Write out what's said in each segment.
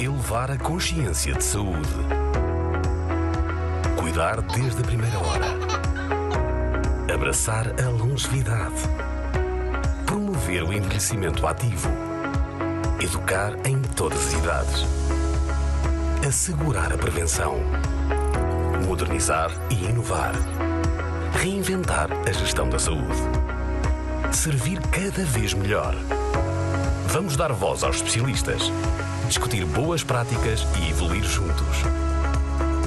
Elevar a consciência de saúde. Cuidar desde a primeira hora. Abraçar a longevidade. Promover o envelhecimento ativo. Educar em todas as idades. Assegurar a prevenção. Modernizar e inovar. Reinventar a gestão da saúde. Servir cada vez melhor. Vamos dar voz aos especialistas. Discutir boas práticas e evoluir juntos.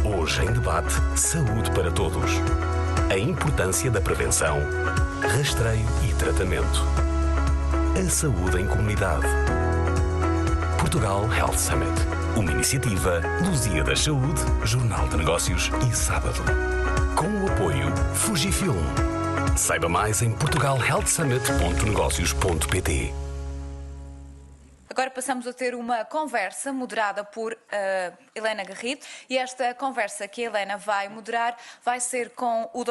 Hoje em debate, saúde para todos. A importância da prevenção, rastreio e tratamento. A saúde em comunidade. Portugal Health Summit. Uma iniciativa Lusíadas Saúde, Jornal de Negócios e Sábado. Com o apoio Fujifilm. Saiba mais em portugalhealthsummit.negócios.pt. Agora passamos a ter uma conversa moderada por Helena Garrido, e esta conversa que a Helena vai moderar vai ser com o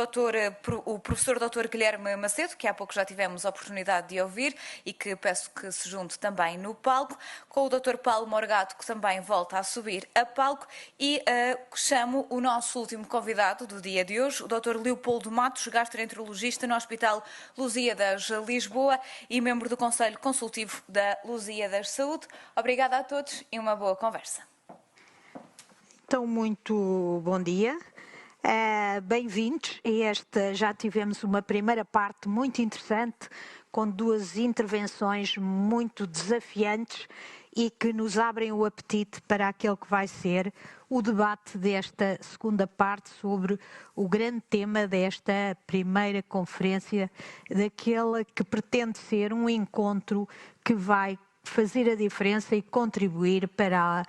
professor Dr. Guilherme Macedo, que há pouco já tivemos a oportunidade de ouvir e que peço que se junte também no palco, com o Dr. Paulo Morgado, que também volta a subir a palco, e chamo o nosso último convidado do dia de hoje, o Dr. Leopoldo Matos, gastroenterologista no Hospital Lusíadas Lisboa e membro do Conselho Consultivo da Lusíadas Saúde. Obrigada a todos e uma boa conversa. Então, muito bom dia. Bem-vindos. Já tivemos uma primeira parte muito interessante, com duas intervenções muito desafiantes e que nos abrem o apetite para aquele que vai ser o debate desta segunda parte sobre o grande tema desta primeira conferência, daquela que pretende ser um encontro que vai fazer a diferença e contribuir para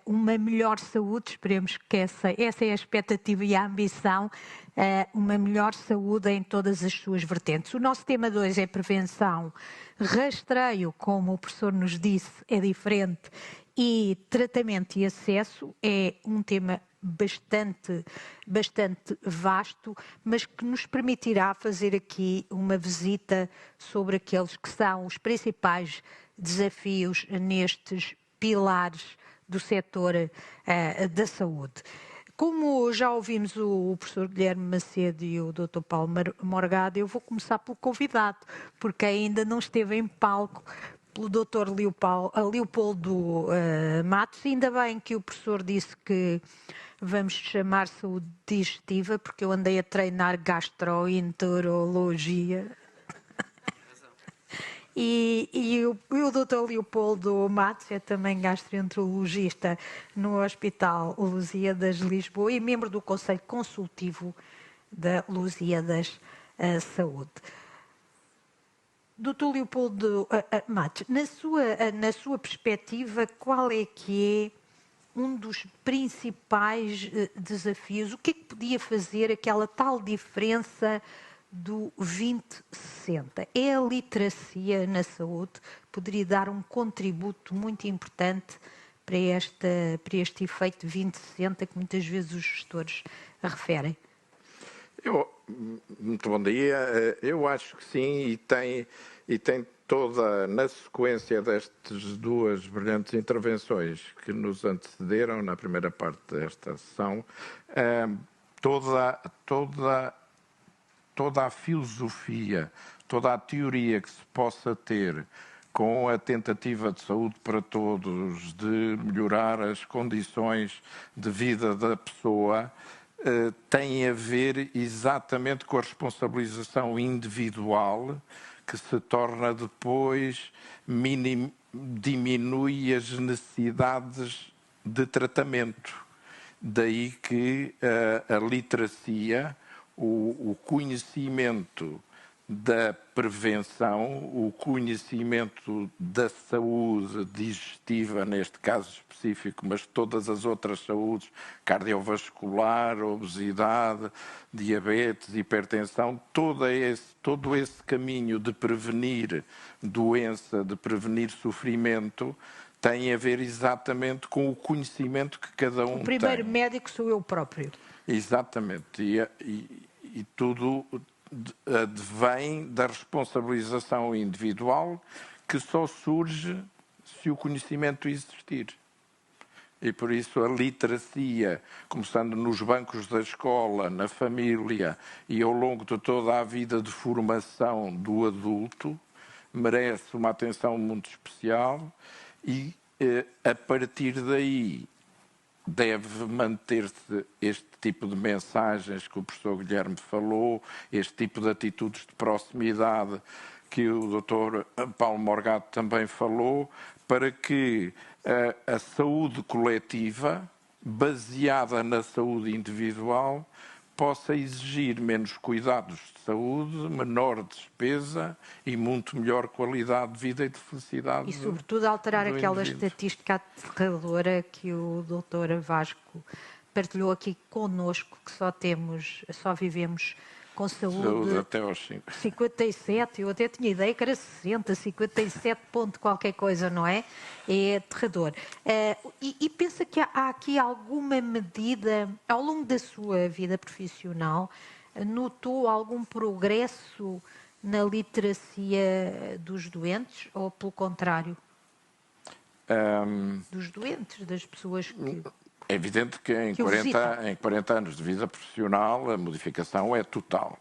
uma melhor saúde. Esperemos que essa é a expectativa e a ambição, uma melhor saúde em todas as suas vertentes. O nosso tema 2 é prevenção, rastreio, como o professor nos disse, é diferente, e tratamento e acesso é um tema bastante vasto, mas que nos permitirá fazer aqui uma visita sobre aqueles que são os principais desafios nestes pilares do setor da saúde. Como já ouvimos o professor Guilherme Macedo e o Dr. Paulo Morgado, eu vou começar pelo convidado, porque ainda não esteve em palco, pelo Dr. Leopoldo Matos. Ainda bem que o professor disse que vamos chamar saúde digestiva, porque eu andei a treinar gastroenterologia. E o Dr. Leopoldo Matos é também gastroenterologista no Hospital Lusíadas Lisboa e membro do Conselho Consultivo da Lusíadas Saúde. Dr. Leopoldo Matos, na sua perspectiva, qual é que é um dos principais desafios? O que é que podia fazer aquela tal diferença do 20-60? É a literacia na saúde? Poderia dar um contributo muito importante para este efeito 20-60 que muitas vezes os gestores referem? Muito bom dia. Eu acho que sim, e tem toda, na sequência destas duas brilhantes intervenções que nos antecederam na primeira parte desta sessão, toda a filosofia, toda a teoria que se possa ter com a tentativa de saúde para todos, de melhorar as condições de vida da pessoa, tem a ver exatamente com a responsabilização individual, que se torna depois, diminui as necessidades de tratamento. Daí que a literacia, o conhecimento da prevenção, o conhecimento da saúde digestiva, neste caso específico, mas todas as outras saúdes, cardiovascular, obesidade, diabetes, hipertensão, todo esse caminho de prevenir doença, de prevenir sofrimento, tem a ver exatamente com o conhecimento que cada um tem. O primeiro médico sou eu próprio. Exatamente. E tudo advém da responsabilização individual, que só surge se o conhecimento existir. E por isso a literacia, começando nos bancos da escola, na família e ao longo de toda a vida de formação do adulto, merece uma atenção muito especial e, a partir daí, deve manter-se este tipo de mensagens que o professor Guilherme falou, este tipo de atitudes de proximidade que o Dr. Paulo Morgado também falou, para que a saúde coletiva, baseada na saúde individual, possa exigir menos cuidados de saúde, menor despesa e muito melhor qualidade de vida e de felicidade. E, sobretudo, alterar aquela indivíduo. estatística aterradora que o doutor Vasco partilhou aqui connosco, que só vivemos com saúde até aos 5. 57, eu até tinha ideia que era 60, 57 ponto qualquer coisa, não é? É aterrador. E pensa que há aqui alguma medida, ao longo da sua vida profissional, notou algum progresso na literacia dos doentes, ou pelo contrário? Dos doentes, das pessoas que... É evidente que em 40 anos de vida profissional a modificação é total.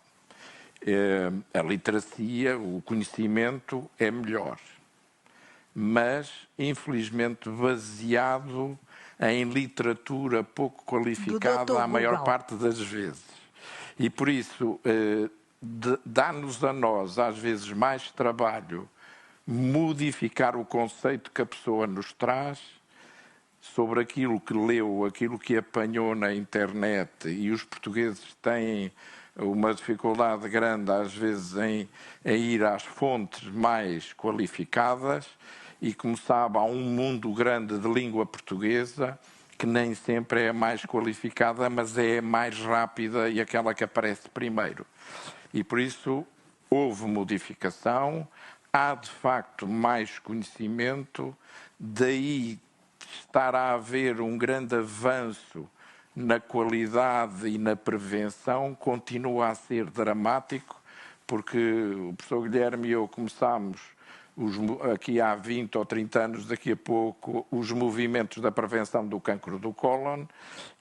A literacia, o conhecimento é melhor, mas infelizmente baseado em literatura pouco qualificada a maior parte das vezes. E por isso dá-nos a nós às vezes mais trabalho modificar o conceito que a pessoa nos traz sobre aquilo que leu, aquilo que apanhou na internet, e os portugueses têm uma dificuldade grande, às vezes, em ir às fontes mais qualificadas, e, como sabe, há um mundo grande de língua portuguesa que nem sempre é a mais qualificada, mas é a mais rápida e aquela que aparece primeiro. E, por isso, houve modificação, há, de facto, mais conhecimento, daí estar a haver um grande avanço na qualidade e na prevenção, continua a ser dramático, porque o professor Guilherme e eu começámos aqui há 20 ou 30 anos, daqui a pouco, os movimentos da prevenção do cancro do cólon,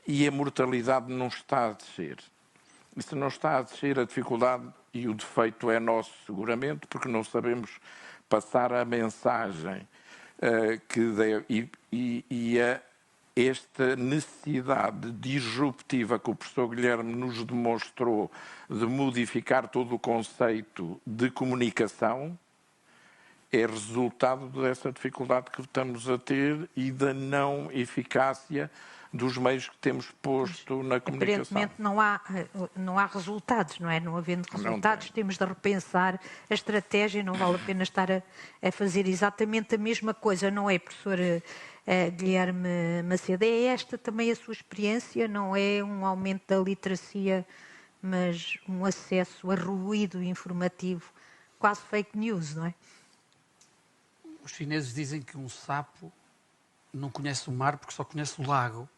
e a mortalidade não está a descer. E se não está a descer, a dificuldade e o defeito é nosso, seguramente, porque não sabemos passar a mensagem esta necessidade disruptiva que o professor Guilherme nos demonstrou de modificar todo o conceito de comunicação é resultado dessa dificuldade que estamos a ter e da não eficácia dos meios que temos posto na comunicação. Aparentemente não há resultados, não é? Não havendo resultados, temos de repensar a estratégia, não vale a pena estar a fazer exatamente a mesma coisa, não é, professor Guilherme Macedo? É esta também a sua experiência? Não é um aumento da literacia, mas um acesso a ruído informativo, quase fake news, não é? Os chineses dizem que um sapo não conhece o mar porque só conhece o lago.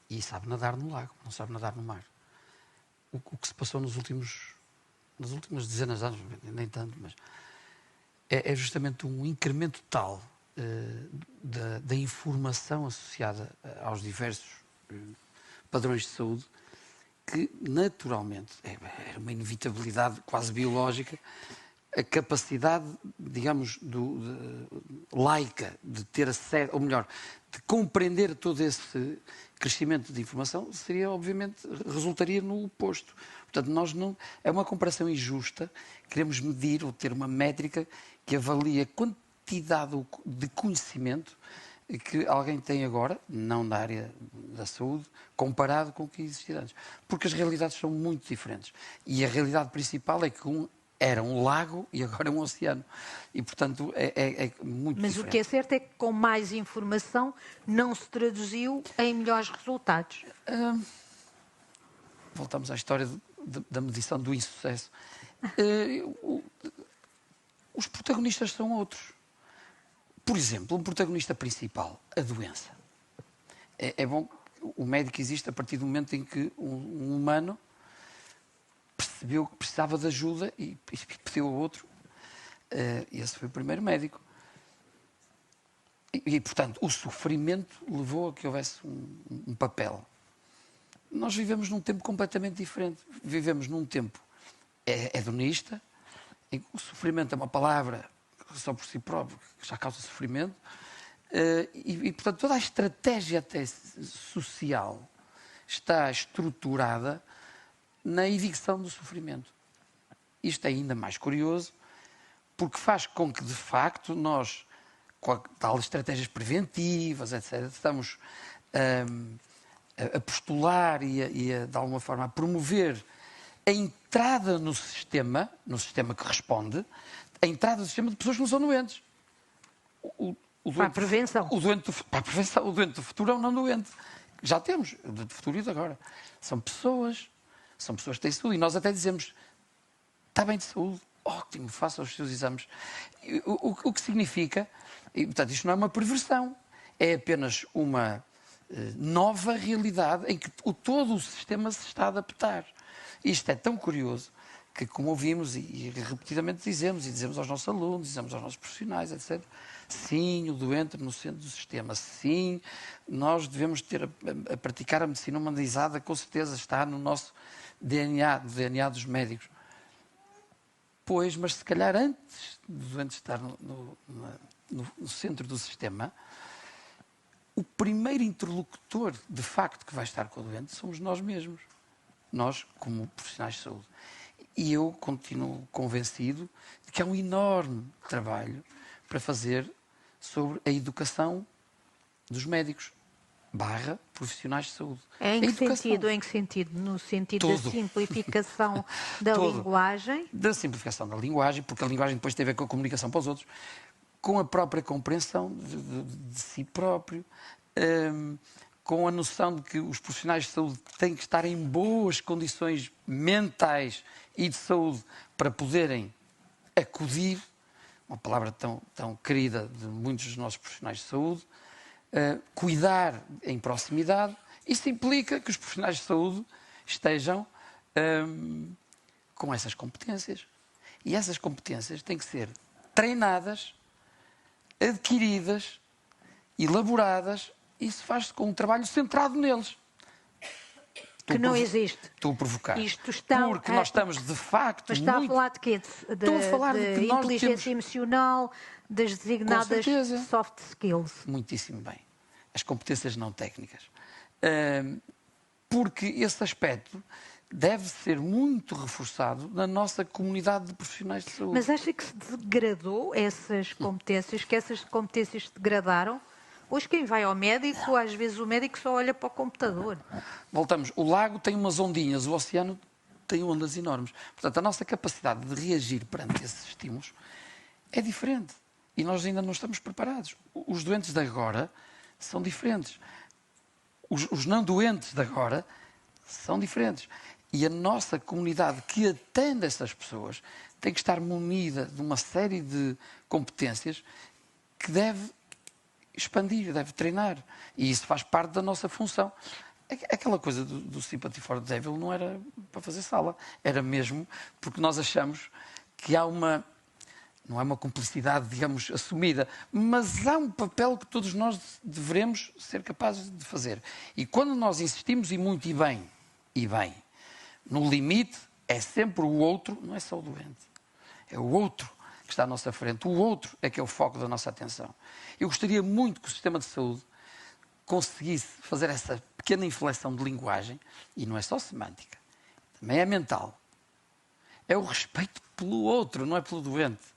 E sabe nadar no lago, não sabe nadar no mar. O que se passou nas últimas dezenas de anos, nem tanto, mas é justamente um incremento tal da informação associada aos diversos padrões de saúde que, naturalmente, é uma inevitabilidade quase biológica, a capacidade, digamos, laica de ter acesso, ou melhor, de compreender todo esse crescimento de informação, resultaria no oposto. Portanto, nós não... É uma comparação injusta. Queremos medir ou ter uma métrica que avalie a quantidade de conhecimento que alguém tem agora, não na área da saúde, comparado com o que existia antes. Porque as realidades são muito diferentes. E a realidade principal é que era um lago e agora é um oceano. E, portanto, é muito diferente. Mas o que é certo é que com mais informação não se traduziu em melhores resultados. Voltamos à história da medição do insucesso. Os protagonistas são outros. Por exemplo, um protagonista principal, a doença. É bom que o médico existe a partir do momento em que um humano percebeu que precisava de ajuda e pediu a outro. Esse foi o primeiro médico. E portanto, o sofrimento levou a que houvesse um papel. Nós vivemos num tempo completamente diferente. Vivemos num tempo hedonista, em que o sofrimento é uma palavra só por si próprio, que já causa sofrimento, portanto, toda a estratégia até social está estruturada na evicção do sofrimento. Isto é ainda mais curioso, porque faz com que, de facto, nós, com tal estratégias preventivas, etc., estamos a postular de alguma forma, a promover a entrada no sistema que responde, a entrada no sistema de pessoas que não são doentes. Para a prevenção. Para a prevenção. O doente do futuro é o não doente. Já temos, o doente do futuro e de agora. São pessoas que têm saúde. E nós até dizemos, está bem de saúde, ótimo, faça os seus exames. O que significa, e, portanto, isto não é uma perversão, é apenas uma nova realidade em que todo o sistema se está a adaptar. Isto é tão curioso que, como ouvimos e repetidamente dizemos aos nossos alunos, dizemos aos nossos profissionais, etc., sim, o doente no centro do sistema, sim, nós devemos ter a praticar a medicina humanizada, com certeza está no nosso DNA, no DNA dos médicos. Pois, mas se calhar antes do doente estar no centro do sistema, o primeiro interlocutor, de facto, que vai estar com o doente somos nós mesmos. Nós, como profissionais de saúde. E eu continuo convencido de que há um enorme trabalho para fazer sobre a educação dos médicos / profissionais de saúde. Em que sentido? Em que sentido? No sentido da simplificação da linguagem? Da simplificação da linguagem, porque a linguagem depois tem a ver com a comunicação para os outros, com a própria compreensão de si próprio, com a noção de que os profissionais de saúde têm que estar em boas condições mentais e de saúde para poderem acudir, uma palavra tão querida de muitos dos nossos profissionais de saúde, cuidar em proximidade. Isso implica que os profissionais de saúde estejam com essas competências. E essas competências têm que ser treinadas, adquiridas, elaboradas. Isso faz-se com um trabalho centrado neles. Que não existe. Estou a provocar. Porque nós estamos, de facto, Mas está a falar de quê? Estou a falar de que nós inteligência emocional, das designadas soft skills. Muitíssimo bem. As competências não técnicas. Porque esse aspecto deve ser muito reforçado na nossa comunidade de profissionais de saúde. Mas acha que se degradou essas competências, que essas competências se degradaram? Hoje quem vai ao médico, às vezes o médico só olha para o computador. Voltamos. O lago tem umas ondinhas, o oceano tem ondas enormes. Portanto, a nossa capacidade de reagir perante esses estímulos é diferente. E nós ainda não estamos preparados. Os doentes de agora são diferentes. Os não doentes de agora são diferentes. E a nossa comunidade que atende essas pessoas tem que estar munida de uma série de competências que deve expandir, deve treinar. E isso faz parte da nossa função. Aquela coisa do Sympathy for the Devil não era para fazer sala. Era mesmo porque nós achamos que há uma... Não é uma cumplicidade, digamos, assumida, mas há um papel que todos nós devemos ser capazes de fazer. E quando nós insistimos, e muito e bem, no limite, é sempre o outro, não é só o doente. É o outro que está à nossa frente. O outro é que é o foco da nossa atenção. Eu gostaria muito que o sistema de saúde conseguisse fazer essa pequena inflexão de linguagem, e não é só semântica, também é mental. É o respeito pelo outro, não é pelo doente.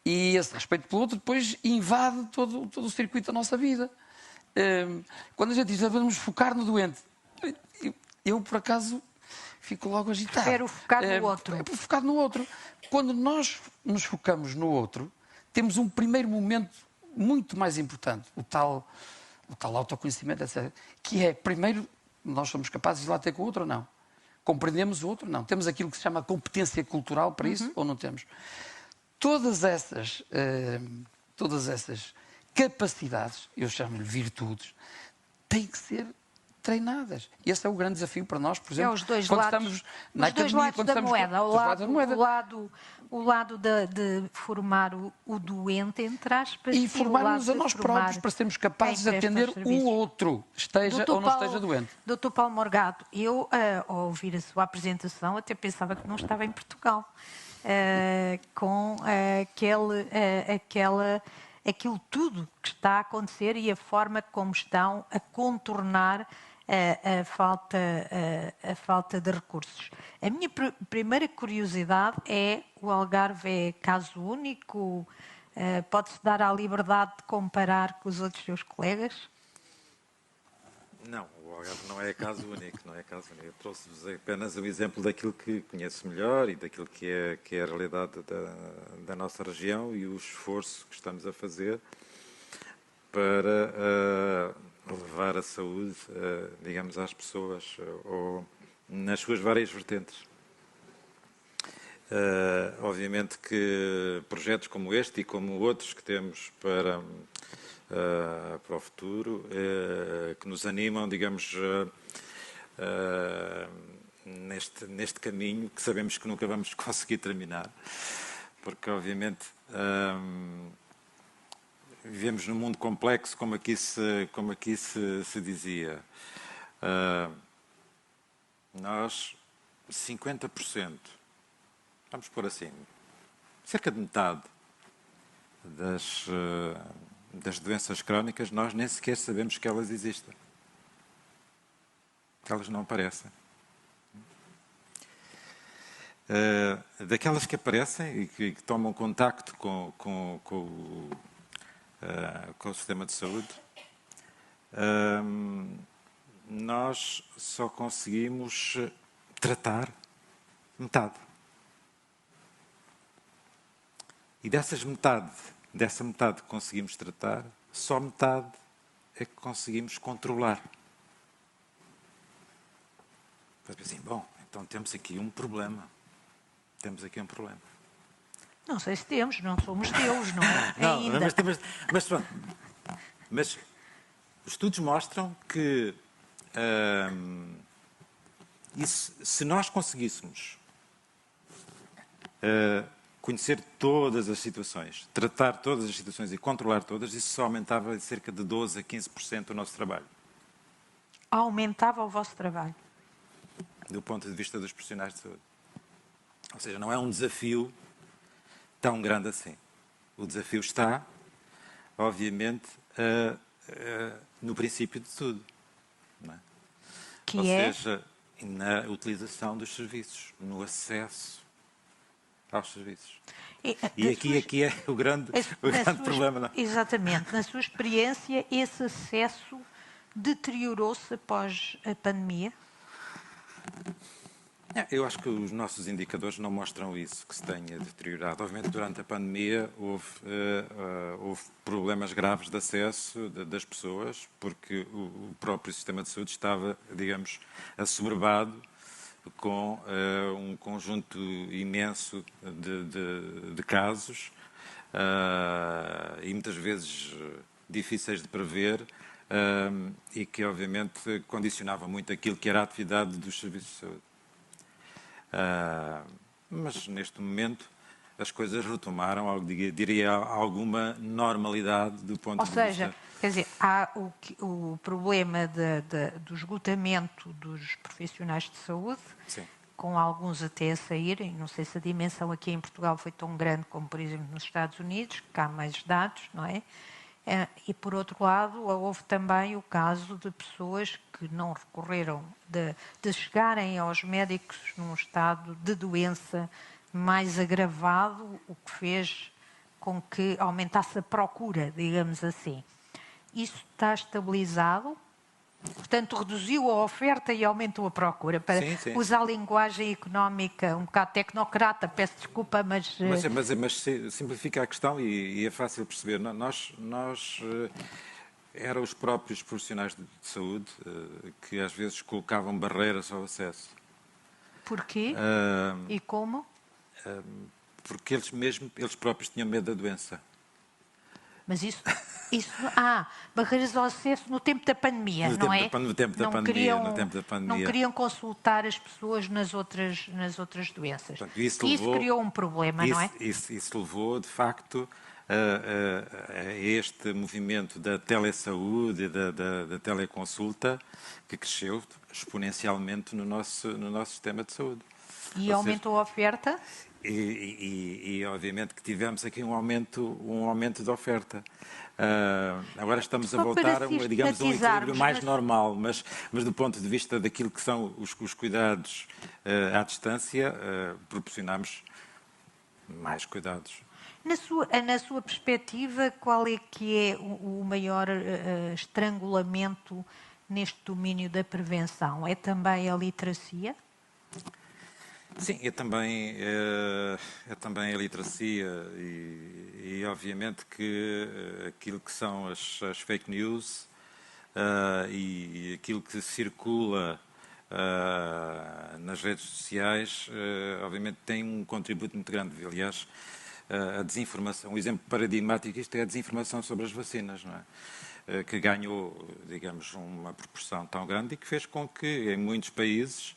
E esse respeito pelo outro depois invade todo o circuito da nossa vida. Quando a gente diz, devemos focar no doente, eu, por acaso, fico logo agitado. Quero focar no outro. É focar no outro. Quando nós nos focamos no outro, temos um primeiro momento muito mais importante, o tal autoconhecimento, etc., que é, primeiro, nós somos capazes de ir lá ter com o outro ou não? Compreendemos o outro? Não. Temos aquilo que se chama competência cultural para isso ou não temos? Todas essas capacidades, eu chamo-lhe virtudes, têm que ser treinadas. Esse é o grande desafio para nós, por exemplo, os dois quando lados, estamos na os dois academia, lados quando da estamos moeda. dos lados da moeda. O lado de formar o doente, entre aspas, E formarmos a lado de nós formar próprios para sermos capazes de quem presta atender os o serviços. outro, esteja ou não esteja doente. Doutor Paulo Morgado, eu, ao ouvir a sua apresentação, até pensava que não estava em Portugal, com aquilo tudo que está a acontecer e a forma como estão a contornar a falta de recursos. A minha primeira curiosidade é: o Algarve é caso único? Pode-se dar a liberdade de comparar com os outros seus colegas? Não, o Algarve não é caso único, não é caso único. Eu trouxe-vos apenas um exemplo daquilo que conheço melhor e daquilo que é a realidade da nossa região e o esforço que estamos a fazer para levar a saúde, digamos, às pessoas, ou nas suas várias vertentes. Obviamente que projetos como este e como outros que temos para o futuro, que nos animam, digamos, neste caminho que sabemos que nunca vamos conseguir terminar, porque obviamente vivemos num mundo complexo, como aqui se dizia. Nós, 50%, vamos pôr assim, cerca de metade das doenças crónicas, nós nem sequer sabemos que elas existem. Elas não aparecem. Daquelas que aparecem e que tomam contacto com o sistema de saúde, nós só conseguimos tratar metade. E dessa metade que conseguimos tratar, só metade é que conseguimos controlar. Assim, bom, então temos aqui um problema. Não sei se temos, não somos Deus, não é? Não, ainda. mas pronto. Mas os estudos mostram que se nós conseguíssemos conhecer todas as situações, tratar todas as situações e controlar todas, isso só aumentava de cerca de 12% a 15% o nosso trabalho. Aumentava o vosso trabalho? Do ponto de vista dos profissionais de saúde. Ou seja, não é um desafio tão grande assim. O desafio está, obviamente, no princípio de tudo. Não é? Que Ou é? seja, na utilização dos serviços, no acesso aos serviços. E aqui é o grande problema. Não? Exatamente. Na sua experiência, esse acesso deteriorou-se após a pandemia? Eu acho que os nossos indicadores não mostram isso, que se tenha deteriorado. Obviamente, durante a pandemia houve problemas graves de acesso das pessoas, porque o próprio sistema de saúde estava, digamos, assoberbado com um conjunto imenso de casos e muitas vezes difíceis de prever e que, obviamente, condicionava muito aquilo que era a atividade dos serviços de saúde. Mas, neste momento, as coisas retomaram, diria, alguma normalidade do ponto de vista... Ou seja, quer dizer, há o problema do esgotamento dos profissionais de saúde, Sim. com alguns até a saírem. Não sei se a dimensão aqui em Portugal foi tão grande como, por exemplo, nos Estados Unidos, que há mais dados, não é? E, por outro lado, houve também o caso de pessoas que não recorreram, de chegarem aos médicos num estado de doença mais agravado, o que fez com que aumentasse a procura, digamos assim. Isso está estabilizado? Portanto, reduziu a oferta e aumentou a procura. Para usar a linguagem económica um bocado tecnocrata, peço desculpa, mas simplifica a questão e é fácil perceber. Nós eram os próprios profissionais de saúde que às vezes colocavam barreiras ao acesso. Porquê? E como? Porque eles próprios tinham medo da doença. Mas isso barreiras ao acesso no tempo da pandemia, No não é? tempo da pandemia. Não queriam consultar as pessoas nas outras doenças. Portanto, isso criou um problema, não é? Isso levou, de facto, a este movimento da telesaúde e da teleconsulta que cresceu exponencialmente no nosso sistema de saúde. E aumentou a oferta? E obviamente que tivemos aqui um aumento de oferta. Agora estamos a voltar a um equilíbrio mais normal, mas do ponto de vista daquilo que são os cuidados à distância, proporcionamos mais cuidados. Na sua perspectiva, qual é que é o maior estrangulamento neste domínio da prevenção? É também a literacia? Sim, é também a literacia e obviamente que aquilo que são as fake news e aquilo que circula nas redes sociais, obviamente tem um contributo muito grande. Aliás, a desinformação, um exemplo paradigmático disto é a desinformação sobre as vacinas, não é? Que ganhou, digamos, uma proporção tão grande e que fez com que em muitos países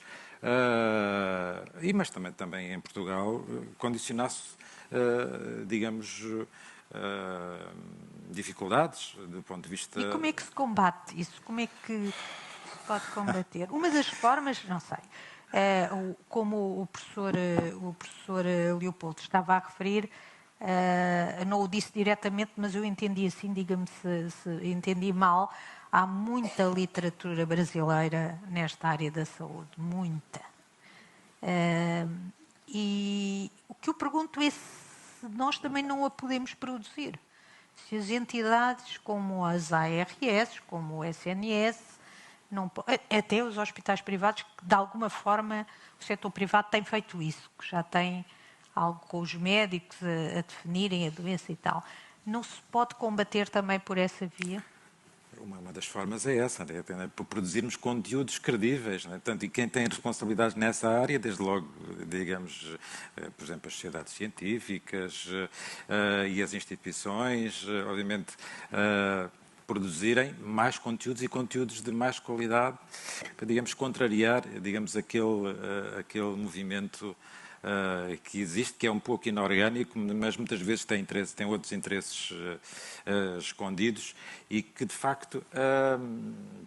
mas também em Portugal, condicionasse, digamos, dificuldades do ponto de vista... E como é que se combate isso? Como é que se pode combater? Uma das formas, não sei, como o professor Leopoldo estava a referir, não o disse diretamente, mas eu entendi assim, diga-me se entendi mal. Há muita literatura brasileira nesta área da saúde, muita. E o que eu pergunto é se nós também não a podemos produzir. Se as entidades como as ARS, como o SNS, até os hospitais privados, que de alguma forma o setor privado tem feito isso, que já tem algo com os médicos a definirem a doença e tal. Não se pode combater também por essa via? Uma das formas é essa, por produzirmos conteúdos credíveis, não é? Tanto, e quem tem responsabilidades nessa área, desde logo, digamos, por exemplo, as sociedades científicas e as instituições, obviamente, produzirem mais conteúdos e conteúdos de mais qualidade, para, digamos, contrariar, digamos, aquele movimento que existe, que é um pouco inorgânico, mas muitas vezes tem outros interesses escondidos e que, de facto,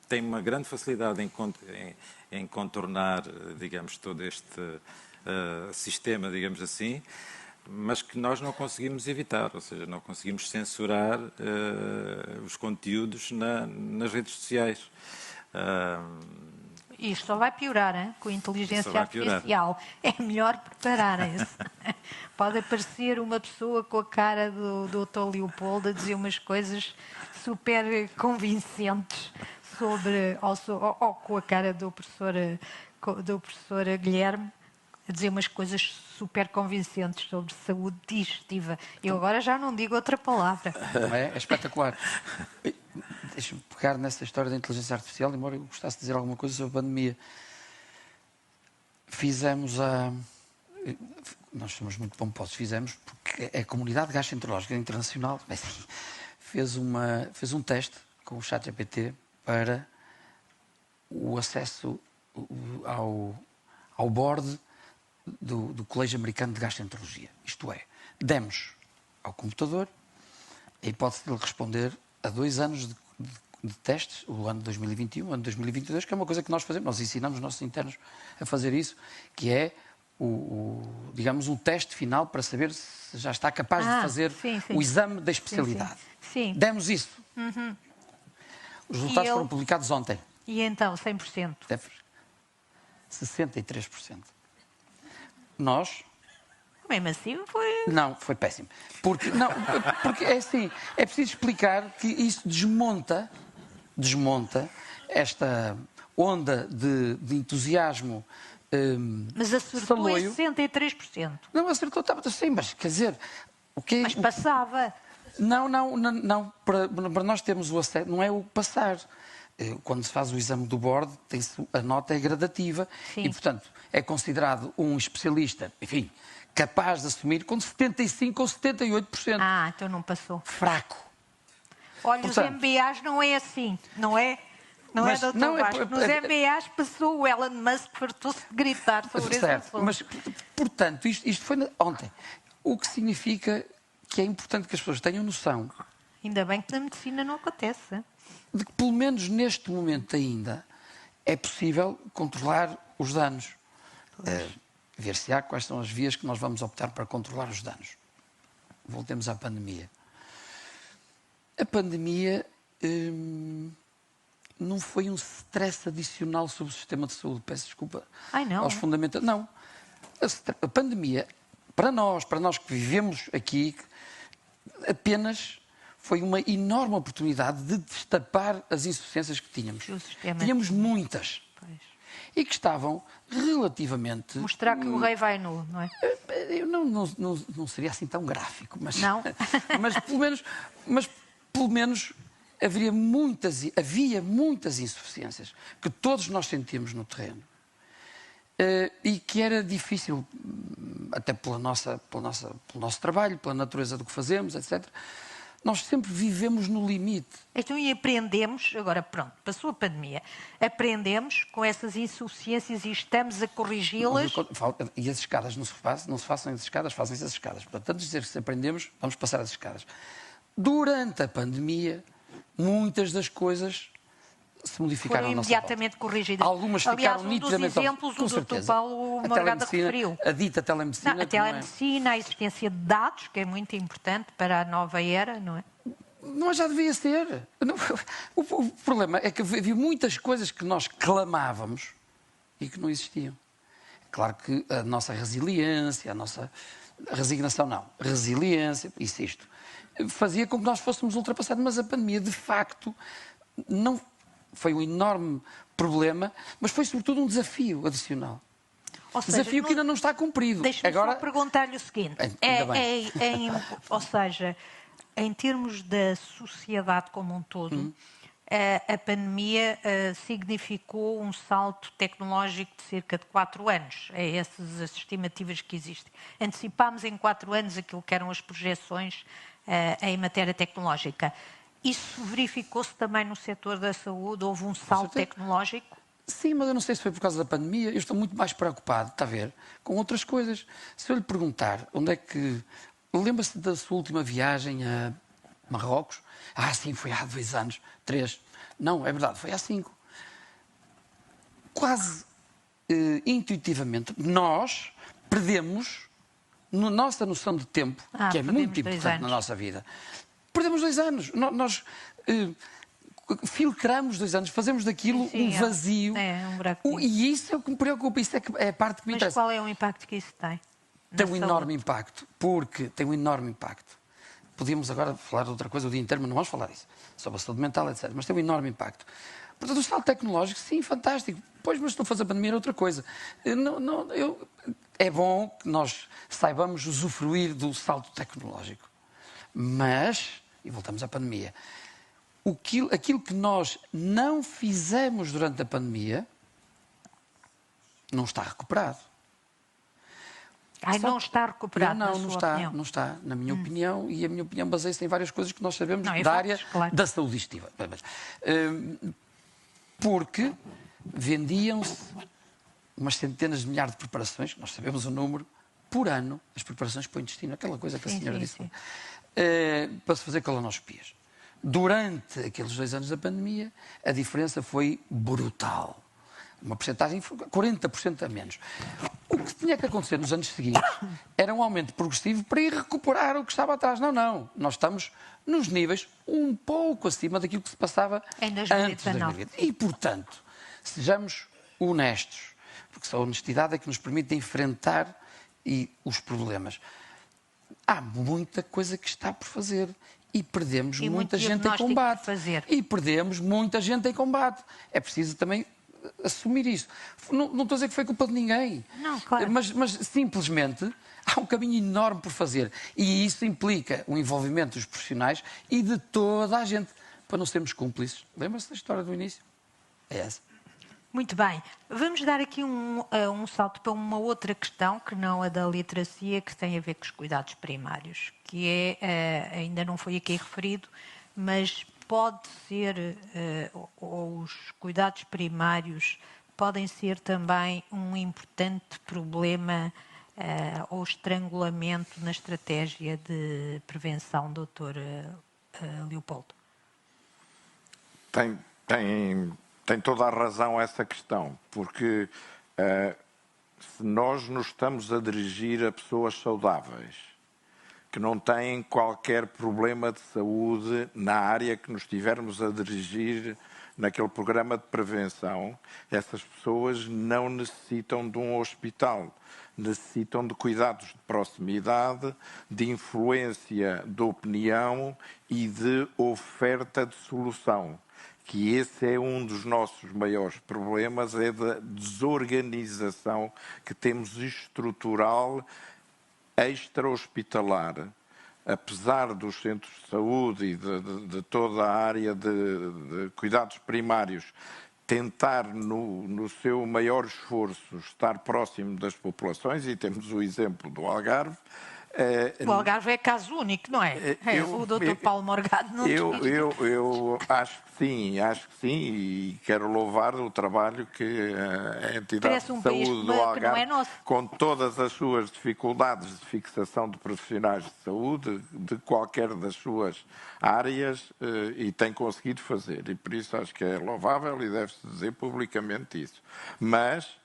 tem uma grande facilidade em contornar, digamos, todo este sistema, digamos assim, mas que nós não conseguimos evitar, ou seja, não conseguimos censurar os conteúdos nas redes sociais. Isto só vai piorar, hein? Com a inteligência artificial. É melhor prepararem-se. Pode aparecer uma pessoa com a cara do Dr. Leopoldo a dizer umas coisas super convincentes ou com a cara do professor Guilherme a dizer umas coisas super convincentes sobre saúde digestiva. Eu agora já não digo outra palavra. É espetacular. Deixa-me pegar nessa história da inteligência artificial, embora eu gostasse de dizer alguma coisa sobre a pandemia. Nós somos muito pomposos, porque a comunidade gastroenterológica internacional fez um teste com o ChatGPT para o acesso ao board do Colégio Americano de Gastroenterologia. Isto é, demos ao computador a hipótese de ele responder a 2 anos de testes, o ano de 2021, o ano de 2022, que é uma coisa que nós fazemos, nós ensinamos os nossos internos a fazer isso, que é digamos, um teste final para saber se já está capaz de fazer o exame da especialidade. Sim. Demos isso. Uhum. Os resultados foram publicados ontem. E então, 100%? 63%. Nós... Mesmo assim foi... Não, foi péssimo. Porque é assim, é preciso explicar que isso desmonta esta onda de entusiasmo. Mas acertou em 63%. Não, acertou, estava assim, mas quer dizer... Mas passava. Não. Para nós termos o acesso, não é o passar. Quando se faz o exame do board, a nota é gradativa. Sim. E, portanto, é considerado um especialista, enfim, capaz de assumir com 75% ou 78%. Então não passou. Fraco. Olha, Portanto, os MBAs não é assim, não é? Não é, Mas doutor não é- Vasco? Nos MBAs passou o Elon Musk, fartou-se de gritar sobre esse certo, assunto. mas, portanto, isto foi ontem. O que significa que é importante que as pessoas tenham noção Ainda bem que na medicina não acontece. Hein? de que, pelo menos neste momento ainda, é possível controlar os danos. Ver-se-á quais são as vias que nós vamos optar para controlar os danos. Voltemos à pandemia. A pandemia não foi um stress adicional sobre o sistema de saúde. Peço desculpa Ai, não. aos fundamentos. Não. A pandemia, para nós que vivemos aqui, apenas foi uma enorme oportunidade de destapar as insuficiências que tínhamos. Que o sistema Tínhamos tinha. muitas. Pois. E que estavam relativamente... Mostrar que o rei vai nu, não é? Eu não seria assim tão gráfico, mas... Não? mas pelo menos havia muitas insuficiências que todos nós sentíamos no terreno. E que era difícil, até pelo nosso trabalho, pela natureza do que fazemos, etc. Nós sempre vivemos no limite. Então, e aprendemos, agora pronto, passou a pandemia, aprendemos com essas insuficiências e estamos a corrigi-las. E as escadas não se façam as escadas, fazem-se as escadas. Portanto, antes de dizer que se aprendemos, vamos passar as escadas. Durante a pandemia, muitas das coisas se modificaram Foram à nossa imediatamente corrigidas. Algumas Aliás, ficaram nitidamente... dos exemplos, com o Dr. certeza. Paulo A Morgada telemedicina, referiu. a dita telemedicina... Não, a telemedicina, a existência de dados, que é muito importante para a nova era, não é? Mas já devia ser. O problema é que havia muitas coisas que nós clamávamos e que não existiam. Claro que a nossa resiliência, a nossa resignação não, resiliência, isto, fazia com que nós fôssemos ultrapassados, mas a pandemia, de facto, não foi um enorme problema, mas foi sobretudo um desafio adicional. Ou seja, Desafio que ainda não está cumprido. Deixe-me só perguntar-lhe o seguinte. Ainda bem. Ou seja, em termos da sociedade como um todo, a pandemia significou um salto tecnológico de cerca de 4 anos. É essas as estimativas que existem. Antecipámos em 4 anos aquilo que eram as projeções em matéria tecnológica. Isso verificou-se também no setor da saúde? Houve um salto tecnológico? Sim, mas eu não sei se foi por causa da pandemia. Eu estou muito mais preocupado, está a ver, com outras coisas. Se eu lhe perguntar onde é que... Lembra-se da sua última viagem a Marrocos? Ah, sim, foi há 2 anos, 3. Não, é verdade, foi há 5. Quase intuitivamente, nós perdemos, na nossa noção de tempo, que é muito importante na nossa vida, perdemos 2 anos. Nós filtramos 2 anos, fazemos daquilo um vazio. Um buraco. E isso é o que me preocupa, isso é a parte que me interessa. Mas qual é o impacto que isso tem? Tem um enorme impacto, porque tem um enorme impacto. Podíamos agora falar de outra coisa o dia inteiro, mas não vamos falar disso. Sobre a saúde mental, etc. Mas tem um enorme impacto. Portanto, o salto tecnológico, sim, fantástico. Pois, mas se não fosse a pandemia era outra coisa. É bom que nós saibamos usufruir do salto tecnológico. Mas, e voltamos à pandemia, aquilo que nós não fizemos durante a pandemia não está recuperado. Não está recuperado, não está, na minha opinião, e a minha opinião baseia-se em várias coisas que nós sabemos da fatos, área claro. da saúde digestiva. Porque vendiam-se umas centenas de milhares de preparações, nós sabemos o número, por ano, as preparações para o intestino, aquela coisa que a senhora disse, para se fazer colonoscopias. Durante aqueles 2 anos da pandemia, a diferença foi brutal. Uma porcentagem, 40% a menos. O que tinha que acontecer nos anos seguintes era um aumento progressivo para ir recuperar o que estava atrás. Não. Nós estamos nos níveis um pouco acima daquilo que se passava antes de 2020. E, portanto, sejamos honestos, porque só a honestidade é que nos permite enfrentar os problemas. Há muita coisa que está por fazer. E perdemos muita gente em combate. É preciso também assumir isso. Não estou a dizer que foi culpa de ninguém. Não, claro. Mas simplesmente há um caminho enorme por fazer. E isso implica o envolvimento dos profissionais e de toda a gente, para não sermos cúmplices. Lembra-se da história do início? É essa. Muito bem. Vamos dar aqui um salto para uma outra questão, que não a da literacia, que tem a ver com os cuidados primários, que ainda não foi aqui referido, mas pode ser, ou os cuidados primários podem ser também um importante problema ou estrangulamento na estratégia de prevenção, Dr. Leopoldo? Tem toda a razão essa questão, porque se nós nos estamos a dirigir a pessoas saudáveis, que não têm qualquer problema de saúde na área que nos estivermos a dirigir naquele programa de prevenção, essas pessoas não necessitam de um hospital, necessitam de cuidados de proximidade, de influência de opinião e de oferta de solução. Que esse é um dos nossos maiores problemas, é da desorganização que temos estrutural extra-hospitalar. Apesar dos centros de saúde e de toda a área de cuidados primários tentar, no seu maior esforço, estar próximo das populações, e temos o exemplo do Algarve. O Algarve é caso único, não é? O Dr. Paulo Morgado não eu acho que sim, e quero louvar o trabalho que a entidade de saúde do Algarve, com todas as suas dificuldades de fixação de profissionais de saúde, de qualquer das suas áreas, e tem conseguido fazer. E por isso acho que é louvável e deve-se dizer publicamente isso. Mas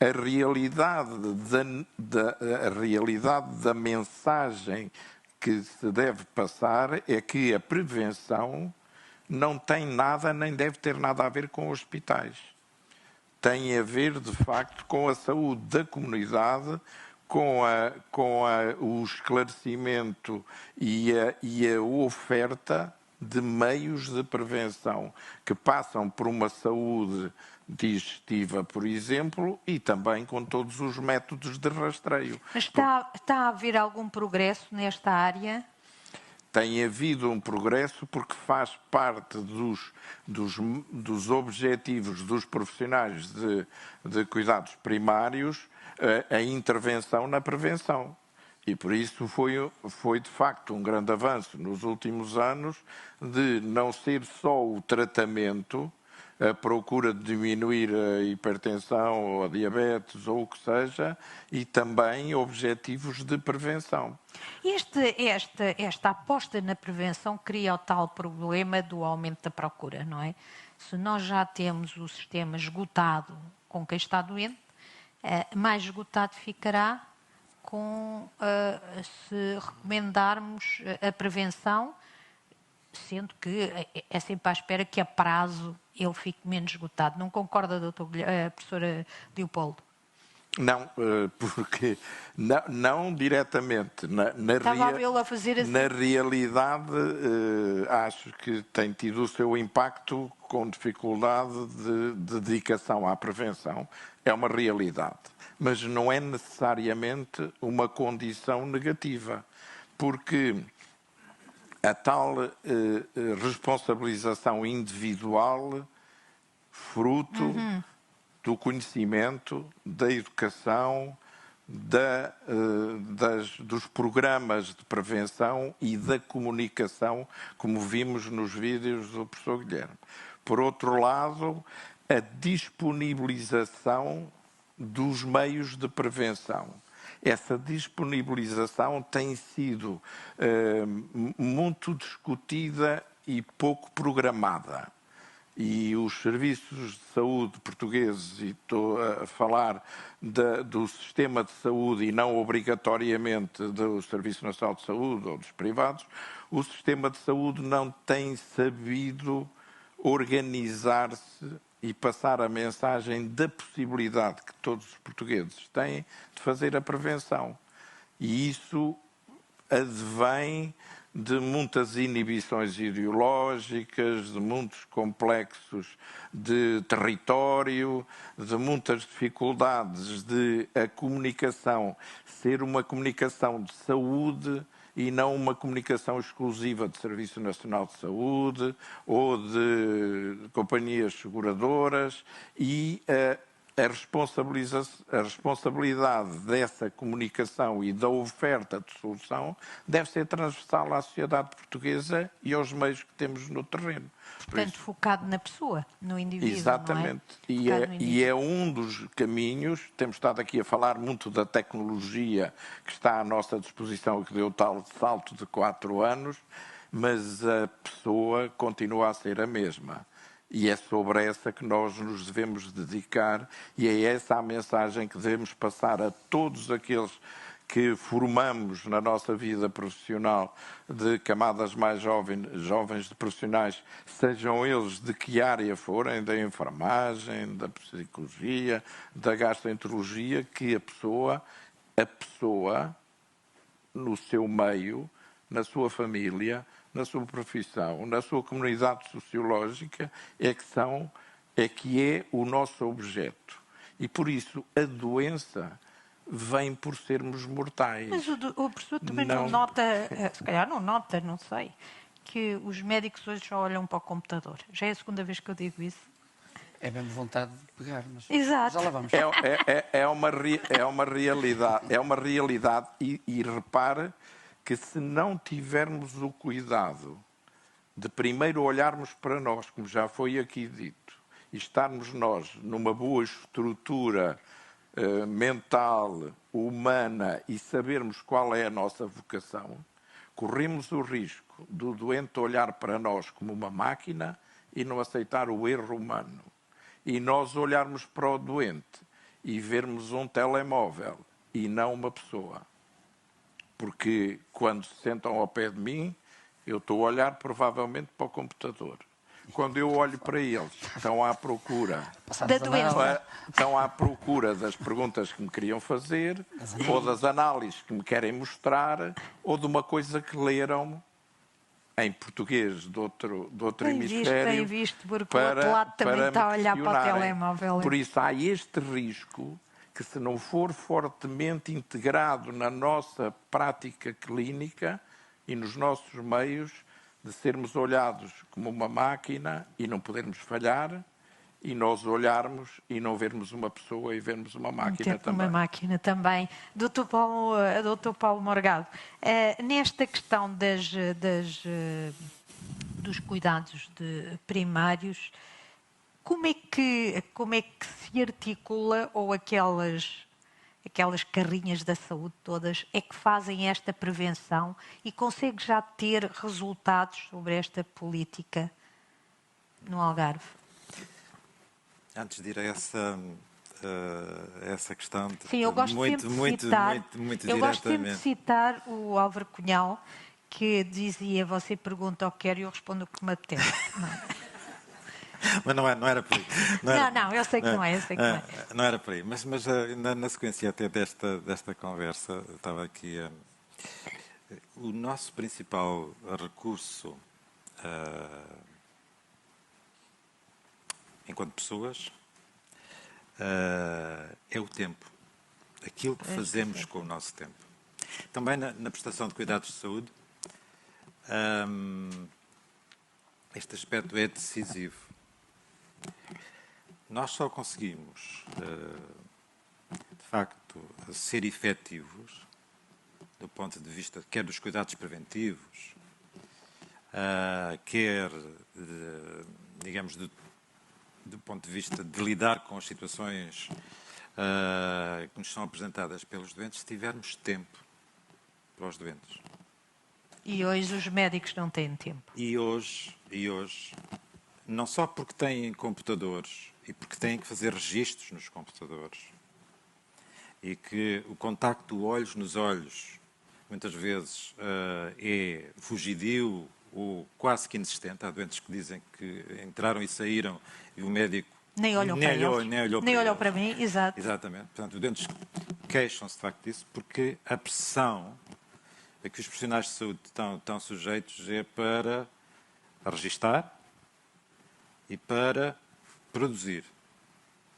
a realidade da mensagem que se deve passar é que a prevenção não tem nada, nem deve ter nada a ver com hospitais. Tem a ver, de facto, com a saúde da comunidade, com o esclarecimento e a oferta de meios de prevenção que passam por uma saúde digestiva, por exemplo, e também com todos os métodos de rastreio. Mas está a haver algum progresso nesta área? Tem havido um progresso porque faz parte dos objetivos dos profissionais de cuidados primários a intervenção na prevenção. E por isso foi de facto um grande avanço nos últimos anos de não ser só o tratamento, a procura de diminuir a hipertensão ou a diabetes ou o que seja, e também objetivos de prevenção. Esta aposta na prevenção cria o tal problema do aumento da procura, não é? Se nós já temos o sistema esgotado com quem está doente, mais esgotado ficará se recomendarmos a prevenção, sendo que é sempre à espera que a prazo ele fique menos esgotado. Não concorda, professora Leopoldo? Não, porque não diretamente. Estava a vê-lo a fazer assim. Na realidade, acho que tem tido o seu impacto com dificuldade de dedicação à prevenção. É uma realidade. Mas não é necessariamente uma condição negativa, porque a tal responsabilização individual, fruto do conhecimento, da educação, dos programas de prevenção e da comunicação, como vimos nos vídeos do professor Guilherme. Por outro lado, a disponibilização dos meios de prevenção. Essa disponibilização tem sido muito discutida e pouco programada. E os serviços de saúde portugueses, e estou a falar do sistema de saúde e não obrigatoriamente do Serviço Nacional de Saúde ou dos privados, o sistema de saúde não tem sabido organizar-se e passar a mensagem da possibilidade que todos os portugueses têm de fazer a prevenção. E isso advém de muitas inibições ideológicas, de muitos complexos de território, de muitas dificuldades de a comunicação ser uma comunicação de saúde e não uma comunicação exclusiva de Serviço Nacional de Saúde ou de companhias seguradoras, e a responsabilidade dessa comunicação e da oferta de solução deve ser transversal à sociedade portuguesa e aos meios que temos no terreno. Portanto, focado na pessoa, no indivíduo. Exatamente. Não é? E é um dos caminhos. Temos estado aqui a falar muito da tecnologia que está à nossa disposição e que deu o tal salto de 4 anos, mas a pessoa continua a ser a mesma. E é sobre essa que nós nos devemos dedicar e é essa a mensagem que devemos passar a todos aqueles que formamos na nossa vida profissional de camadas mais jovens de profissionais, sejam eles de que área forem, da enfermagem, da psicologia, da gastroenterologia, que a pessoa, no seu meio, na sua família, na sua profissão, na sua comunidade sociológica, é que é o nosso objeto. E por isso a doença vem por sermos mortais. Mas o professor também não nota, se calhar não nota, não sei, que os médicos hoje só olham para o computador. Já é a segunda vez que eu digo isso. É mesmo vontade de pegar, mas Exato. já lá vamos. É uma realidade e repare que se não tivermos o cuidado de primeiro olharmos para nós, como já foi aqui dito, e estarmos nós numa boa estrutura mental, humana e sabermos qual é a nossa vocação, corremos o risco do doente olhar para nós como uma máquina e não aceitar o erro humano. E nós olharmos para o doente e vermos um telemóvel e não uma pessoa. Porque quando se sentam ao pé de mim, eu estou a olhar provavelmente para o computador. Quando eu olho para eles, estão à procura Da doença. Estão à procura das perguntas que me queriam fazer, ou das análises que me querem mostrar, ou de uma coisa que leram em português de outro hemisfério. Bem visto, porque o outro lado também está a olhar para o telemóvel. Por isso há este risco que, se não for fortemente integrado na nossa prática clínica e nos nossos meios, de sermos olhados como uma máquina e não podermos falhar, e nós olharmos e não vermos uma pessoa e vermos uma máquina também. Uma máquina também. Dr. Paulo Morgado, nesta questão dos cuidados primários, como é que se articula, ou aquelas carrinhas da saúde todas, é que fazem esta prevenção e consegue já ter resultados sobre esta política no Algarve? Antes de ir a essa questão, sim, eu gosto muito sempre de citar o Álvaro Cunhal, que dizia: você pergunta o que quer e eu respondo o que me apetece. Mas não era por aí. Não, eu sei que não é, Não era por aí. Mas na sequência até desta conversa, estava aqui... o nosso principal recurso enquanto pessoas é o tempo. Aquilo que fazemos com o nosso tempo. Também na prestação de cuidados de saúde, este aspecto é decisivo. Nós só conseguimos, de facto, ser efetivos do ponto de vista quer dos cuidados preventivos, quer, digamos, do ponto de vista de lidar com as situações que nos são apresentadas pelos doentes, se tivermos tempo para os doentes. E hoje os médicos não têm tempo. E hoje, não só porque têm computadores e porque têm que fazer registros nos computadores, e que o contacto olhos nos olhos muitas vezes é fugidio ou quase que inexistente. Há doentes que dizem que entraram e saíram e o médico nem olhou para mim. Exato. Exatamente. Portanto, os doentes queixam-se de facto disso, porque a pressão a que os profissionais de saúde estão sujeitos é para registar e para produzir.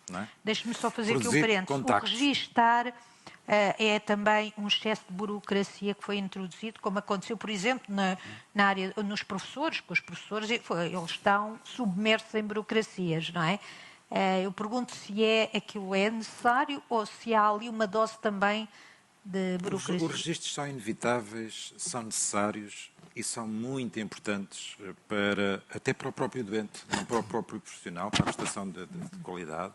Não é? Deixe-me só fazer aqui um parênteses. O registar é também um excesso de burocracia que foi introduzido, como aconteceu, por exemplo, na área, nos professores, que os professores eles estão submersos em burocracias, não é? Eu pergunto se aquilo é necessário ou se há ali uma dose também de burocracia. Os registros são inevitáveis, são necessários e são muito importantes até para o próprio doente, não para o próprio profissional, para a prestação de qualidade.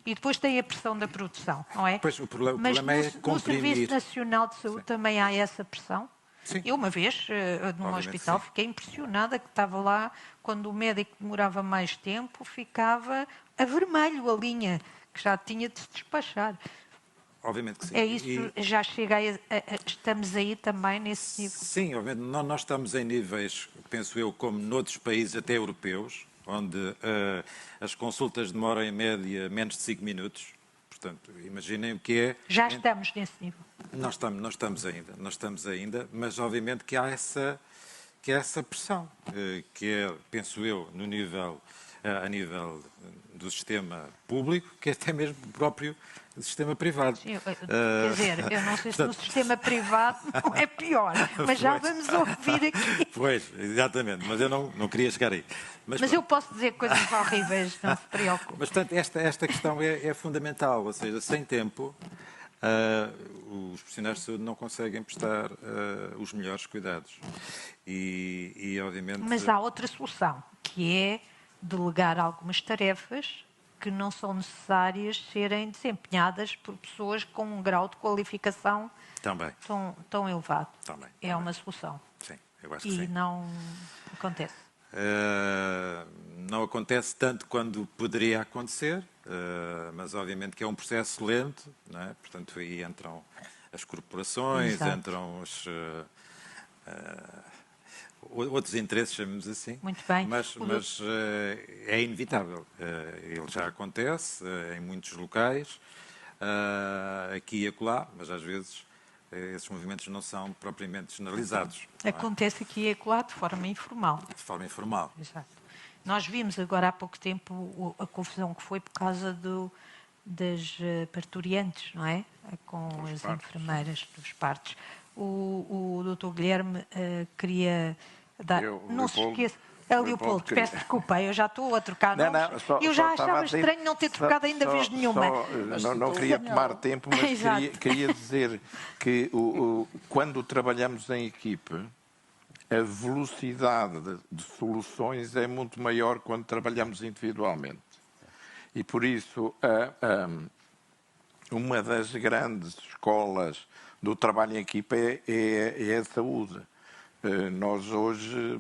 E depois tem a pressão da produção, não é? Pois, o problema é comprimir. No Serviço Nacional de Saúde também há essa pressão? Sim. Eu uma vez, num hospital, sim. fiquei impressionada que estava lá, quando o médico demorava mais tempo, ficava a vermelho a linha, que já tinha de se despachar. Obviamente que sim. É isso, já chega estamos aí também nesse nível? Sim, obviamente. Nós estamos em níveis, penso eu, como noutros países até europeus, onde as consultas demoram em média menos de 5 minutos. Portanto, imaginem o que é... Já estamos nesse nível. Nós estamos ainda, mas obviamente que há essa pressão, que é, penso eu, a nível do sistema público, que é até mesmo o próprio sistema privado. Sim, quer dizer, eu não sei se no sistema privado não é pior, mas já vamos ouvir aqui. Pois, exatamente, mas eu não queria chegar aí. Mas eu posso dizer coisas horríveis, não se preocupe. Mas, portanto, esta questão é fundamental, ou seja, sem tempo, os profissionais de saúde não conseguem prestar os melhores cuidados. E, obviamente... Mas há outra solução, que é delegar algumas tarefas que não são necessárias serem desempenhadas por pessoas com um grau de qualificação tão elevado. É uma solução. Sim, eu acho que sim. E não acontece. Não acontece tanto quando poderia acontecer, mas obviamente que é um processo lento, não é? Portanto, aí entram as corporações, Exato. entram outros interesses, chamemos assim. Muito bem. Mas é inevitável. Ele já acontece em muitos locais, aqui e acolá, mas às vezes esses movimentos não são propriamente generalizados. Acontece aqui e acolá de forma informal. De forma informal. Exato. Nós vimos agora há pouco tempo a confusão que foi por causa das parturientes, não é? Com as enfermeiras dos partos. O Dr. Guilherme queria dar... Não se esqueça. Leopoldo, peço desculpa, eu já estou a trocar nomes. Eu já achava estranho não ter trocado ainda vez nenhuma. Não queria tomar tempo, mas queria dizer que quando trabalhamos em equipe, a velocidade de soluções é muito maior quando trabalhamos individualmente. E por isso, uma das grandes escolas do trabalho em equipa é a saúde. Nós hoje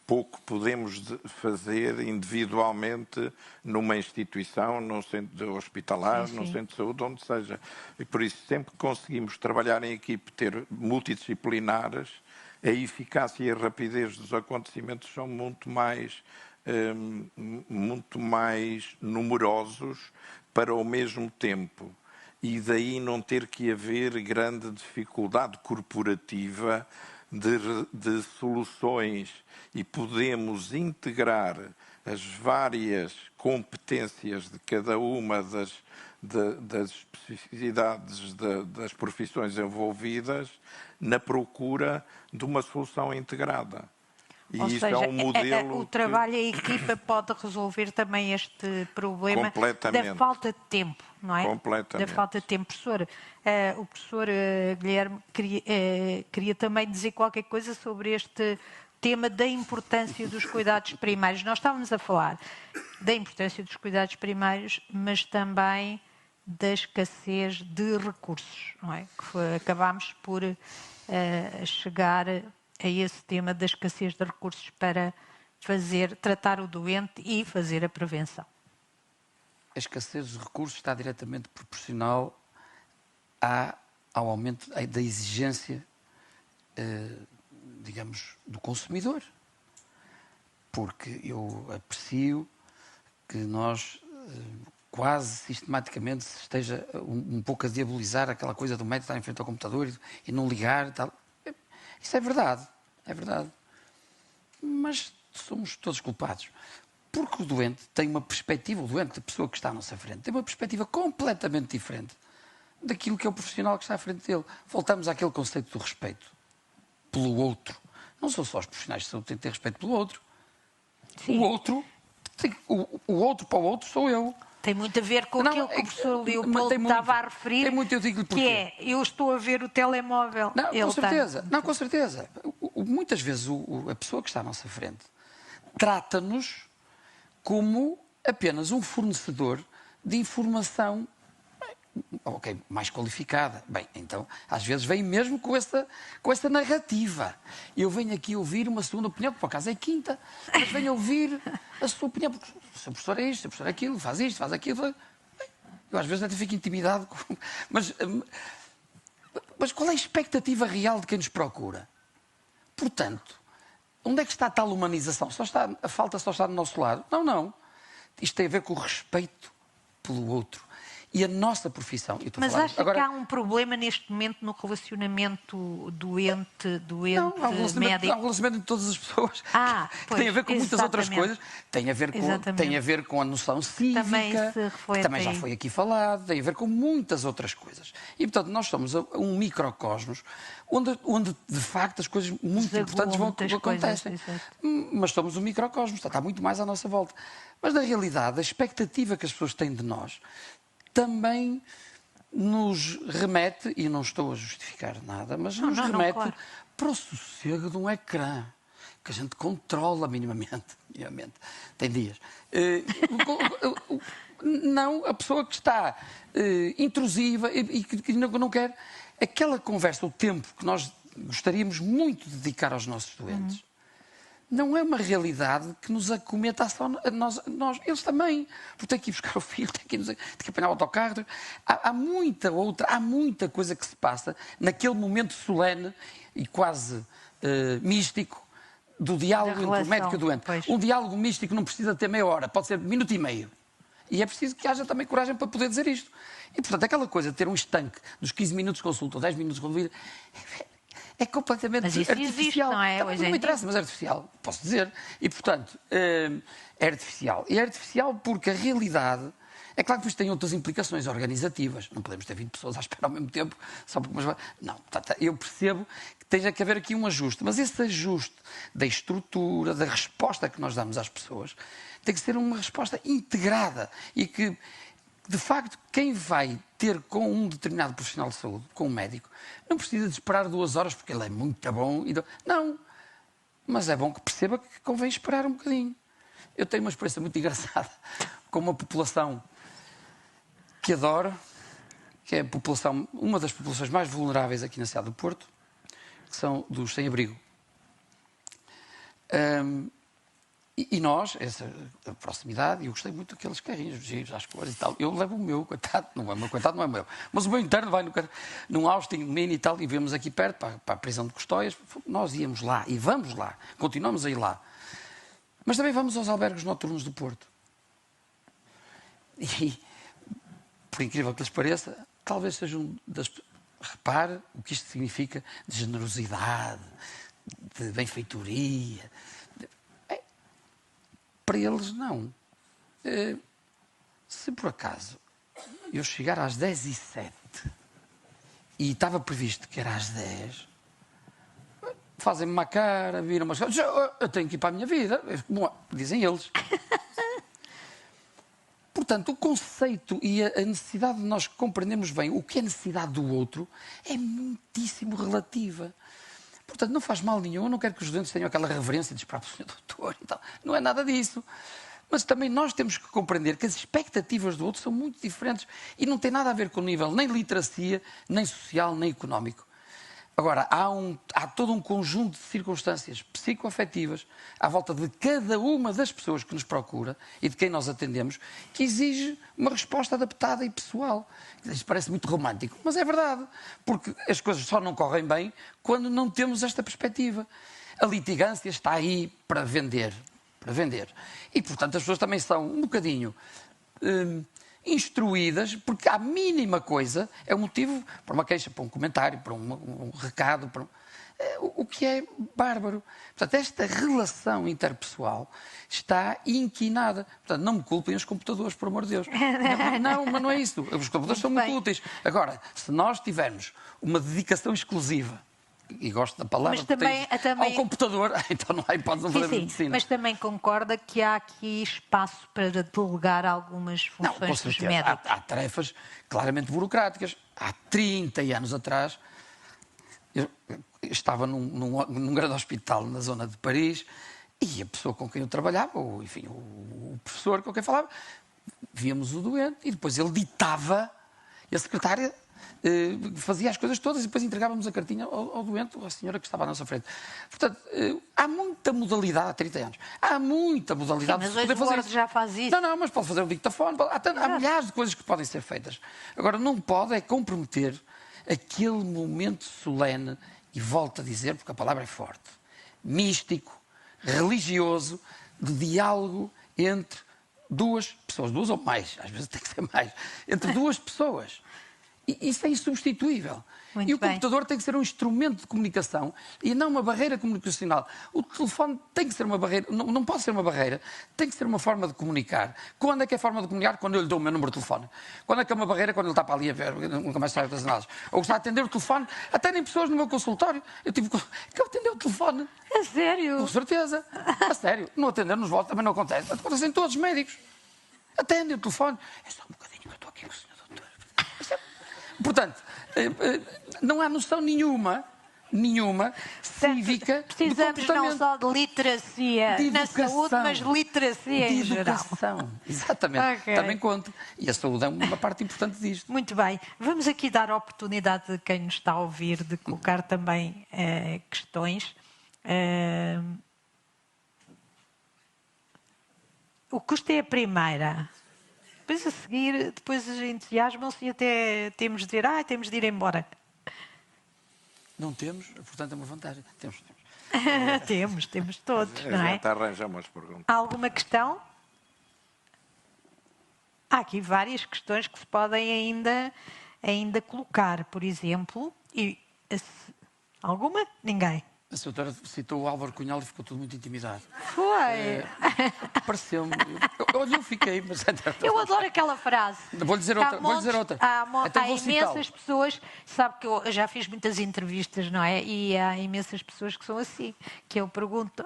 pouco podemos fazer individualmente numa instituição, num centro hospitalar, num centro de saúde, onde seja. E por isso, sempre que conseguimos trabalhar em equipe, ter multidisciplinares, a eficácia e a rapidez dos acontecimentos são muito mais numerosos para o mesmo tempo. E daí não ter que haver grande dificuldade corporativa de soluções, e podemos integrar as várias competências de cada uma das especificidades das profissões envolvidas na procura de uma solução integrada. E Ou isso seja, é um modelo o trabalho em equipa pode resolver também este problema da falta de tempo, não é? Completamente. Da falta de tempo. Professor, o professor Guilherme queria também dizer qualquer coisa sobre este tema da importância dos cuidados primários. Nós estávamos a falar da importância dos cuidados primários, mas também da escassez de recursos, não é? Acabámos por chegar a esse tema da escassez de recursos para tratar o doente e fazer a prevenção. A escassez de recursos está diretamente proporcional ao aumento da exigência, digamos, do consumidor. Porque eu aprecio que nós quase sistematicamente se esteja um pouco a diabolizar aquela coisa do médico estar em frente ao computador e não ligar e tal. Isso é verdade, mas somos todos culpados. Porque o doente tem uma perspectiva, a pessoa que está à nossa frente, tem uma perspectiva completamente diferente daquilo que é o profissional que está à frente dele. Voltamos àquele conceito do respeito pelo outro. Não são só os profissionais de saúde que têm que ter respeito pelo outro. Sim. O outro O outro para o outro sou eu. Tem muito a ver com aquilo que o professor Leopoldo estava a referir, tem muito, eu digo-lhe que porquê. é, eu estou a ver o telemóvel. Não, com certeza. Não, com certeza. Muitas vezes a pessoa que está à nossa frente trata-nos como apenas um fornecedor de informação mais qualificada. Bem, então, às vezes vem mesmo com essa narrativa. Eu venho aqui ouvir uma segunda opinião, que por acaso é quinta, mas venho ouvir a sua opinião, porque o seu professor é isto, o seu professor é aquilo, faz isto, faz aquilo. Bem, eu às vezes até fico intimidado. Mas qual é a expectativa real de quem nos procura? Portanto, onde é que está a tal humanização? A falta só está do nosso lado? Não. Isto tem a ver com o respeito pelo outro. E a nossa profissão... Mas acha que há um problema neste momento no relacionamento doente-médico? Há um relacionamento entre todas as pessoas que tem a ver com muitas outras coisas. Tem a ver com a noção cívica, que também já foi aqui falado, tem a ver com muitas outras coisas. E, portanto, nós somos um microcosmos onde de facto, as coisas muito importantes acontecem. Mas somos um microcosmos, portanto, há muito mais à nossa volta. Mas, na realidade, a expectativa que as pessoas têm de nós também nos remete, e não estou a justificar nada, mas nos remete para o sossego de um ecrã, que a gente controla minimamente. Tem dias. Não a pessoa que está intrusiva e que não quer aquela conversa, o tempo que nós gostaríamos muito de dedicar aos nossos doentes. Não é uma realidade que nos acometa só nós, eles também. Porque tem que ir buscar o filho, tem que apanhar o autocarro. Há muita coisa que se passa naquele momento solene e quase místico do diálogo entre o médico e o doente. Pois. Um diálogo místico não precisa ter meia hora, pode ser minuto e meio. E é preciso que haja também coragem para poder dizer isto. E, portanto, aquela coisa de ter um estanque dos 15 minutos de consulta ou 10 minutos de consulta é completamente artificial. Existe, não é? Não me interessa, mas é artificial, posso dizer. E, portanto, é artificial. E é artificial porque a realidade... É claro que isto tem outras implicações organizativas. Não podemos ter 20 pessoas à espera ao mesmo tempo. Só porque... Não, portanto, eu percebo que tenha que haver aqui um ajuste. Mas esse ajuste da estrutura, da resposta que nós damos às pessoas, tem que ser uma resposta integrada. E que, de facto, quem vai ter com um determinado profissional de saúde, com um médico, não precisa de esperar 2 horas porque ele é muito bom. Não. Mas é bom que perceba que convém esperar um bocadinho. Eu tenho uma experiência muito engraçada com uma população que adoro, que é uma das populações mais vulneráveis aqui na cidade do Porto, que são dos sem-abrigo. E nós, a proximidade, eu gostei muito daqueles carrinhos, giros, às cores e tal. Eu levo o meu, coitado, não é meu. Mas o meu interno vai num Austin Mini e tal, e vemos aqui perto, para a prisão de Custóias. Nós íamos lá, e vamos lá, continuamos a ir lá. Mas também vamos aos albergues noturnos do Porto. E, por incrível que lhes pareça, talvez seja repare o que isto significa de generosidade, de benfeitoria. Para eles, não. Se por acaso eu chegar às 10h07 e estava previsto que era às 10, fazem-me uma cara, viram-me as caras, eu tenho que ir para a minha vida, dizem eles. Portanto, o conceito e a necessidade de nós compreendermos bem o que é necessidade do outro é muitíssimo relativa. Portanto, não faz mal nenhum, eu não quero que os doentes tenham aquela reverência de esperar para o senhor doutor e tal. Não é nada disso. Mas também nós temos que compreender que as expectativas do outro são muito diferentes e não tem nada a ver com o nível nem literacia, nem social, nem económico. Agora, há todo um conjunto de circunstâncias psicoafetivas à volta de cada uma das pessoas que nos procura e de quem nós atendemos que exige uma resposta adaptada e pessoal. Isto parece muito romântico, mas é verdade, porque as coisas só não correm bem quando não temos esta perspectiva. A litigância está aí para vender. E, portanto, as pessoas também são um bocadinho... instruídas, porque a mínima coisa é um motivo para uma queixa, para um comentário, para um recado, o que é bárbaro. Portanto, esta relação interpessoal está inquinada. Portanto, não me culpem os computadores, por amor de Deus. Não, mas não é isso. Os computadores são muito úteis. Agora, se nós tivermos uma dedicação exclusiva e gosto da palavra, mas também, ao computador, então não há hipótese de fazer medicina. Mas também concorda que há aqui espaço para delegar algumas funções Não, com dos certeza. médicos? Há tarefas claramente burocráticas. Há 30 anos atrás, eu estava num grande hospital na zona de Paris e a pessoa com quem eu trabalhava, ou enfim, o professor com quem falava, víamos o doente e depois ele ditava e a secretária fazia as coisas todas e depois entregávamos a cartinha ao doente, à senhora que estava à nossa frente. Portanto, há muita modalidade, há 30 anos, há muita modalidade Sim, mas de poder hoje o fazer Word isso. já faz isso. Não, mas pode fazer um dictafone, há milhares de coisas que podem ser feitas. Agora, não pode é comprometer aquele momento solene, e volto a dizer, porque a palavra é forte, místico, religioso, de diálogo entre duas pessoas, duas ou mais, às vezes tem que ser mais, entre duas pessoas. Isso é insubstituível. Muito e o bem. computador tem que ser um instrumento de comunicação e não uma barreira comunicacional. O telefone tem que ser uma barreira, não pode ser uma barreira, tem que ser uma forma de comunicar. Quando é que é forma de comunicar? Quando eu lhe dou o meu número de telefone. Quando é que é uma barreira? Quando ele está para ali a ver, nunca mais sai das análises. Ou está a atender o telefone, até nem pessoas no meu consultório. Eu tive que atender o telefone. A sério? Com certeza. A sério. Não atender nos votos também não acontece. Acontece em todos os médicos. Atendem o telefone. É só um bocadinho que eu estou aqui com o senhor doutor. Portanto, não há noção nenhuma cívica Precisamos não só de literacia na saúde, mas literacia em geral. Exatamente. Okay. Também conta. E a saúde é uma parte importante disto. Muito bem. Vamos aqui dar a oportunidade de quem nos está a ouvir de colocar também questões. O custo é a primeira. Depois a seguir, depois entusiasmam-se e até temos de dizer, temos de ir embora. Não temos, portanto é uma vantagem. temos todos, não é? Já arranjamos as perguntas. Há alguma questão? Há aqui várias questões que se podem ainda colocar, por exemplo. Alguma? Ninguém. A senhora citou o Álvaro Cunhal e ficou tudo muito intimidado. Foi. Pareceu-me. Eu fiquei, mas... Eu adoro aquela frase. Vou-lhe dizer outra. Há imensas pessoas, sabe que eu já fiz muitas entrevistas, não é? E há imensas pessoas que são assim, que eu pergunto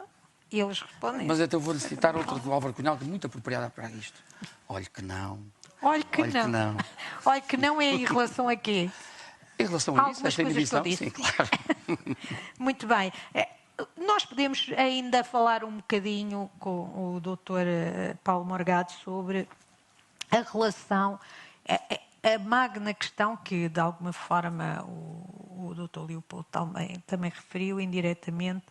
e eles respondem. Mas então vou-lhe citar outra do Álvaro Cunhal, que é muito apropriada para isto. Olhe que não. Olhe que não. Olhe que não é em relação a quê? Em relação a isso, esta inibição, sim, claro. Muito bem. Nós podemos ainda falar um bocadinho com o Dr. Paulo Morgado sobre a relação, a magna questão que, de alguma forma, o Dr. Leopoldo também referiu indiretamente,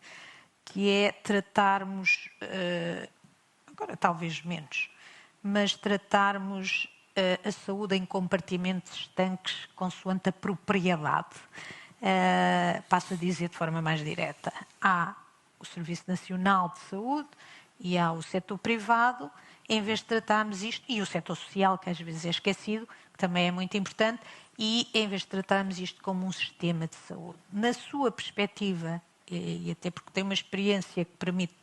que é tratarmos, agora talvez menos, mas tratarmos a saúde em compartimentos estanques consoante a propriedade. Passo a dizer de forma mais direta. Há o Serviço Nacional de Saúde e há o setor privado, em vez de tratarmos isto, e o setor social, que às vezes é esquecido, que também é muito importante, e em vez de tratarmos isto como um sistema de saúde. Na sua perspectiva, e até porque tem uma experiência que permite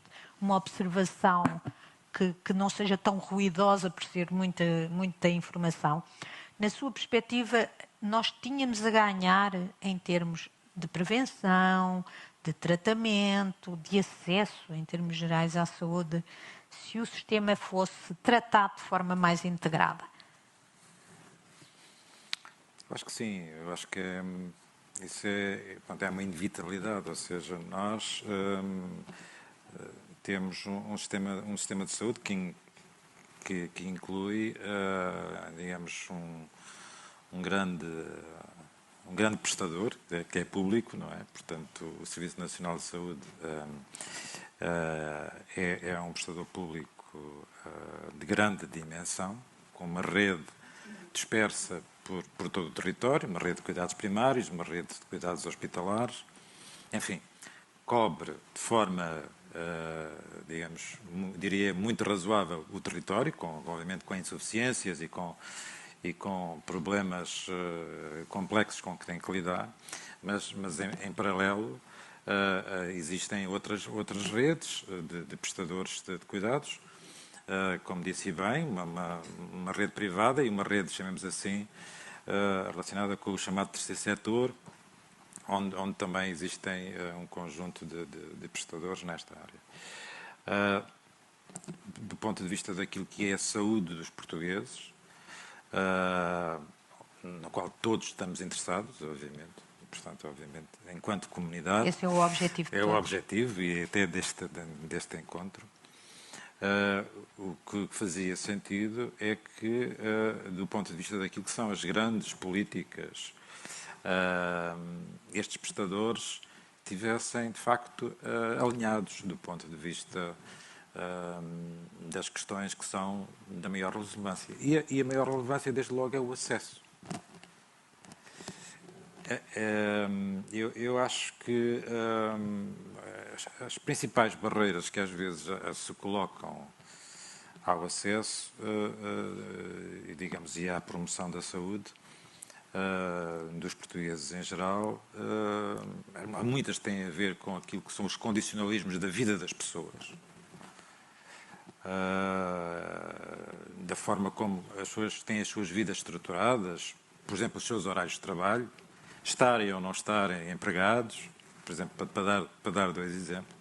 uma observação que não seja tão ruidosa por ser muita informação. Na sua perspectiva, nós tínhamos a ganhar em termos de prevenção, de tratamento, de acesso, em termos gerais, à saúde, se o sistema fosse tratado de forma mais integrada? Eu acho que sim. Eu acho que isso é uma inevitabilidade. Ou seja, nós... temos um sistema de saúde que inclui, digamos, um grande prestador, que é público, não é? Portanto, o Serviço Nacional de Saúde é um prestador público de grande dimensão, com uma rede dispersa por todo o território, uma rede de cuidados primários, uma rede de cuidados hospitalares, enfim, cobre de forma... digamos, diria muito razoável o território, obviamente com insuficiências e com problemas complexos com que tem que lidar, mas em paralelo existem outras redes de prestadores de cuidados, como disse bem, uma rede privada e uma rede, chamemos assim, relacionada com o chamado terceiro setor, onde também existem um conjunto de prestadores nesta área. Do ponto de vista daquilo que é a saúde dos portugueses, no qual todos estamos interessados, obviamente, portanto, obviamente, enquanto comunidade. Esse é o objetivo. É o objetivo e até deste encontro. O que fazia sentido é que, do ponto de vista daquilo que são as grandes políticas, estes prestadores tivessem, de facto, alinhados do ponto de vista das questões que são da maior relevância. E a maior relevância, desde logo, é o acesso. Eu acho que as principais barreiras que às vezes se colocam ao acesso e à promoção da saúde dos portugueses em geral, muitas têm a ver com aquilo que são os condicionalismos da vida das pessoas. Da forma como as pessoas têm as suas vidas estruturadas, por exemplo, os seus horários de trabalho, estarem ou não estarem empregados, por exemplo, para dar 2 exemplos.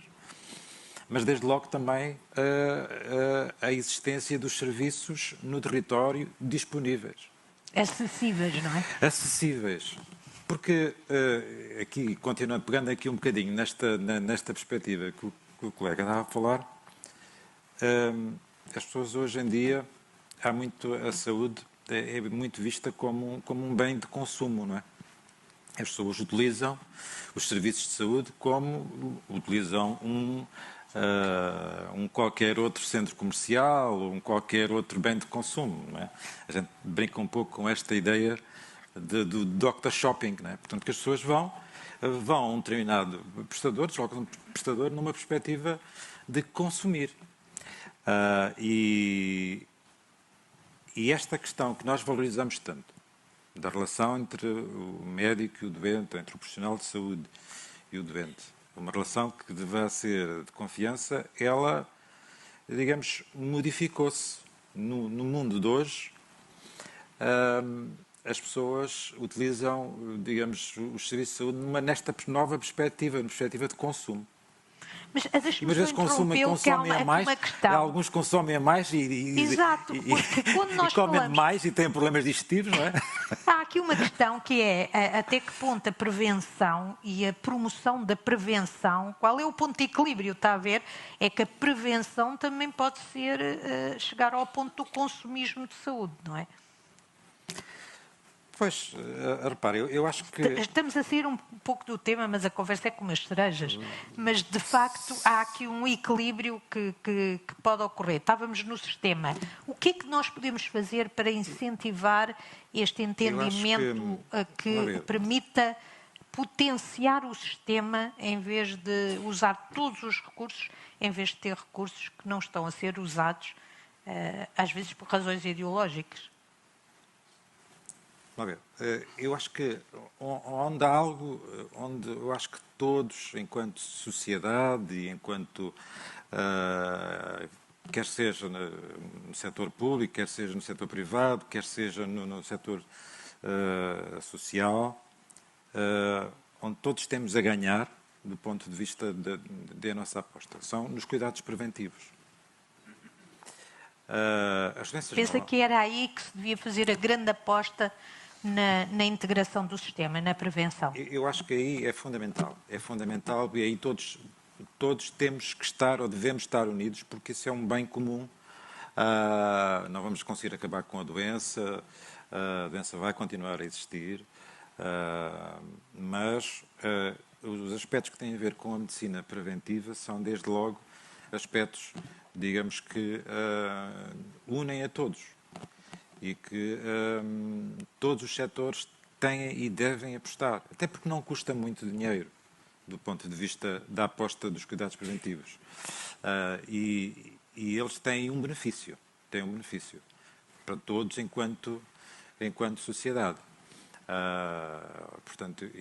Mas, desde logo, também a existência dos serviços no território disponíveis. Acessíveis, não é? Acessíveis. Porque, aqui, continuando, pegando aqui um bocadinho nesta perspectiva que o colega estava a falar, as pessoas hoje em dia, a saúde é muito vista como um bem de consumo, não é? As pessoas utilizam os serviços de saúde como utilizam um qualquer outro centro comercial ou um qualquer outro bem de consumo, não é? A gente brinca um pouco com esta ideia do doctor shopping, não é? Portanto, que as pessoas vão a um determinado prestador, deslocam um prestador numa perspectiva de consumir. E esta questão que nós valorizamos tanto, da relação entre o médico e o doente, entre o profissional de saúde e o doente, uma relação que deva ser de confiança, ela, digamos, modificou-se. No mundo de hoje, as pessoas utilizam, digamos, os serviços de saúde nesta nova perspectiva, uma perspectiva de consumo. Mas às vezes consomem a mais, alguns consomem a mais Exato, porque quando nós comem demais e têm problemas digestivos, não é? Há aqui uma questão que é até que ponto a prevenção e a promoção da prevenção, qual é o ponto de equilíbrio, está a ver? É que a prevenção também pode ser chegar ao ponto do consumismo de saúde, não é? Pois, repare, eu acho que... Estamos a sair um pouco do tema, mas a conversa é com umas cerejas. Mas, de facto, há aqui um equilíbrio que pode ocorrer. Estávamos no sistema. O que é que nós podemos fazer para incentivar este entendimento que permita potenciar o sistema em vez de usar todos os recursos, em vez de ter recursos que não estão a ser usados, às vezes por razões ideológicas? Eu acho que onde há algo, onde eu acho que todos, enquanto sociedade e enquanto, quer seja no setor público, quer seja no setor privado, quer seja no setor social, onde todos temos a ganhar, do ponto de vista da nossa aposta, são nos cuidados preventivos. Pensa que era aí que se devia fazer a grande aposta na integração do sistema, na prevenção? Eu acho que aí é fundamental e aí todos temos que estar ou devemos estar unidos, porque isso é um bem comum. Não vamos conseguir acabar com a doença vai continuar a existir, mas os aspectos que têm a ver com a medicina preventiva são, desde logo, aspectos, digamos, que unem a todos. E que todos os setores têm e devem apostar. Até porque não custa muito dinheiro, do ponto de vista da aposta dos cuidados preventivos. E eles têm um benefício. Para todos enquanto sociedade. Portanto,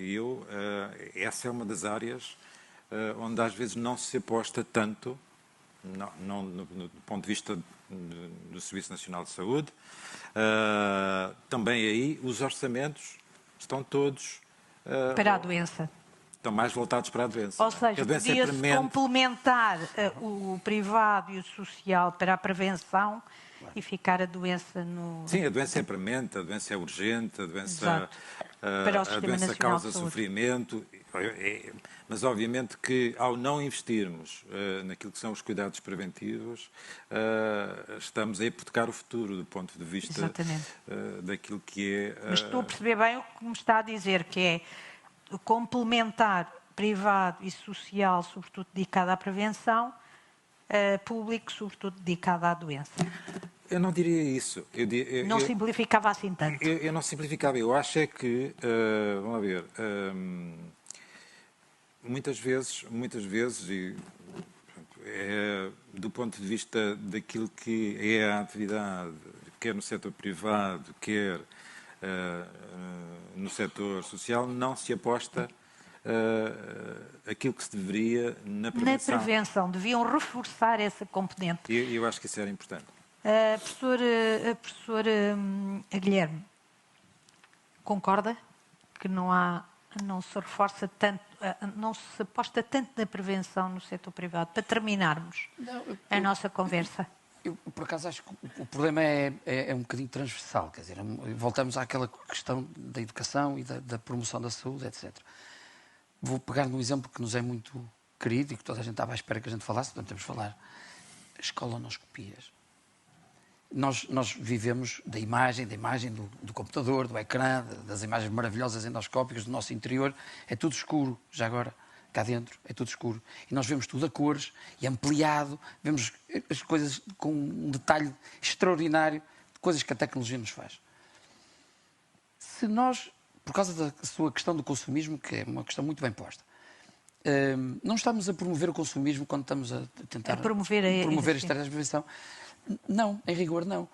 essa é uma das áreas onde às vezes não se aposta tanto, do ponto de vista do Serviço Nacional de Saúde. Também aí os orçamentos estão todos Para a doença. Estão mais voltados para a doença. Ou seja, podia-se complementar o privado e o social para a prevenção e ficar a doença no... Sim, a doença é premente, a doença é urgente, a doença, para o a doença causa sofrimento. Mas, obviamente, que ao não investirmos naquilo que são os cuidados preventivos, estamos a hipotecar o futuro do ponto de vista daquilo que é... Mas estou a perceber bem o que me está a dizer, que é complementar privado e social, sobretudo dedicado à prevenção, público, sobretudo dedicado à doença. Eu não diria isso. Não simplificava assim tanto. Eu não simplificava. Eu acho é que, vamos ver, muitas vezes, e, do ponto de vista daquilo que é a atividade, quer no setor privado, quer no setor social, não se aposta aquilo que se deveria na prevenção. Na prevenção, deviam reforçar essa componente. Eu acho que isso era importante. Professor Guilherme, concorda que não se reforça tanto, não se aposta tanto na prevenção no setor privado? Para terminarmos a nossa conversa. Eu, por acaso, acho que o problema é um bocadinho transversal. Quer dizer, voltamos àquela questão da educação e da promoção da saúde, etc. Vou pegar num exemplo que nos é muito querido e que toda a gente estava à espera que a gente falasse, portanto, temos de falar. As colonoscopias. Nós vivemos da imagem do computador, do ecrã, das imagens maravilhosas endoscópicas do nosso interior. É tudo escuro, já agora, cá dentro, é tudo escuro. E nós vemos tudo a cores e ampliado, vemos as coisas com um detalhe extraordinário, de coisas que a tecnologia nos faz. Se nós, por causa da sua questão do consumismo, que é uma questão muito bem posta, não estamos a promover o consumismo quando estamos a tentar promover a estratégia de prevenção. Não, em rigor não.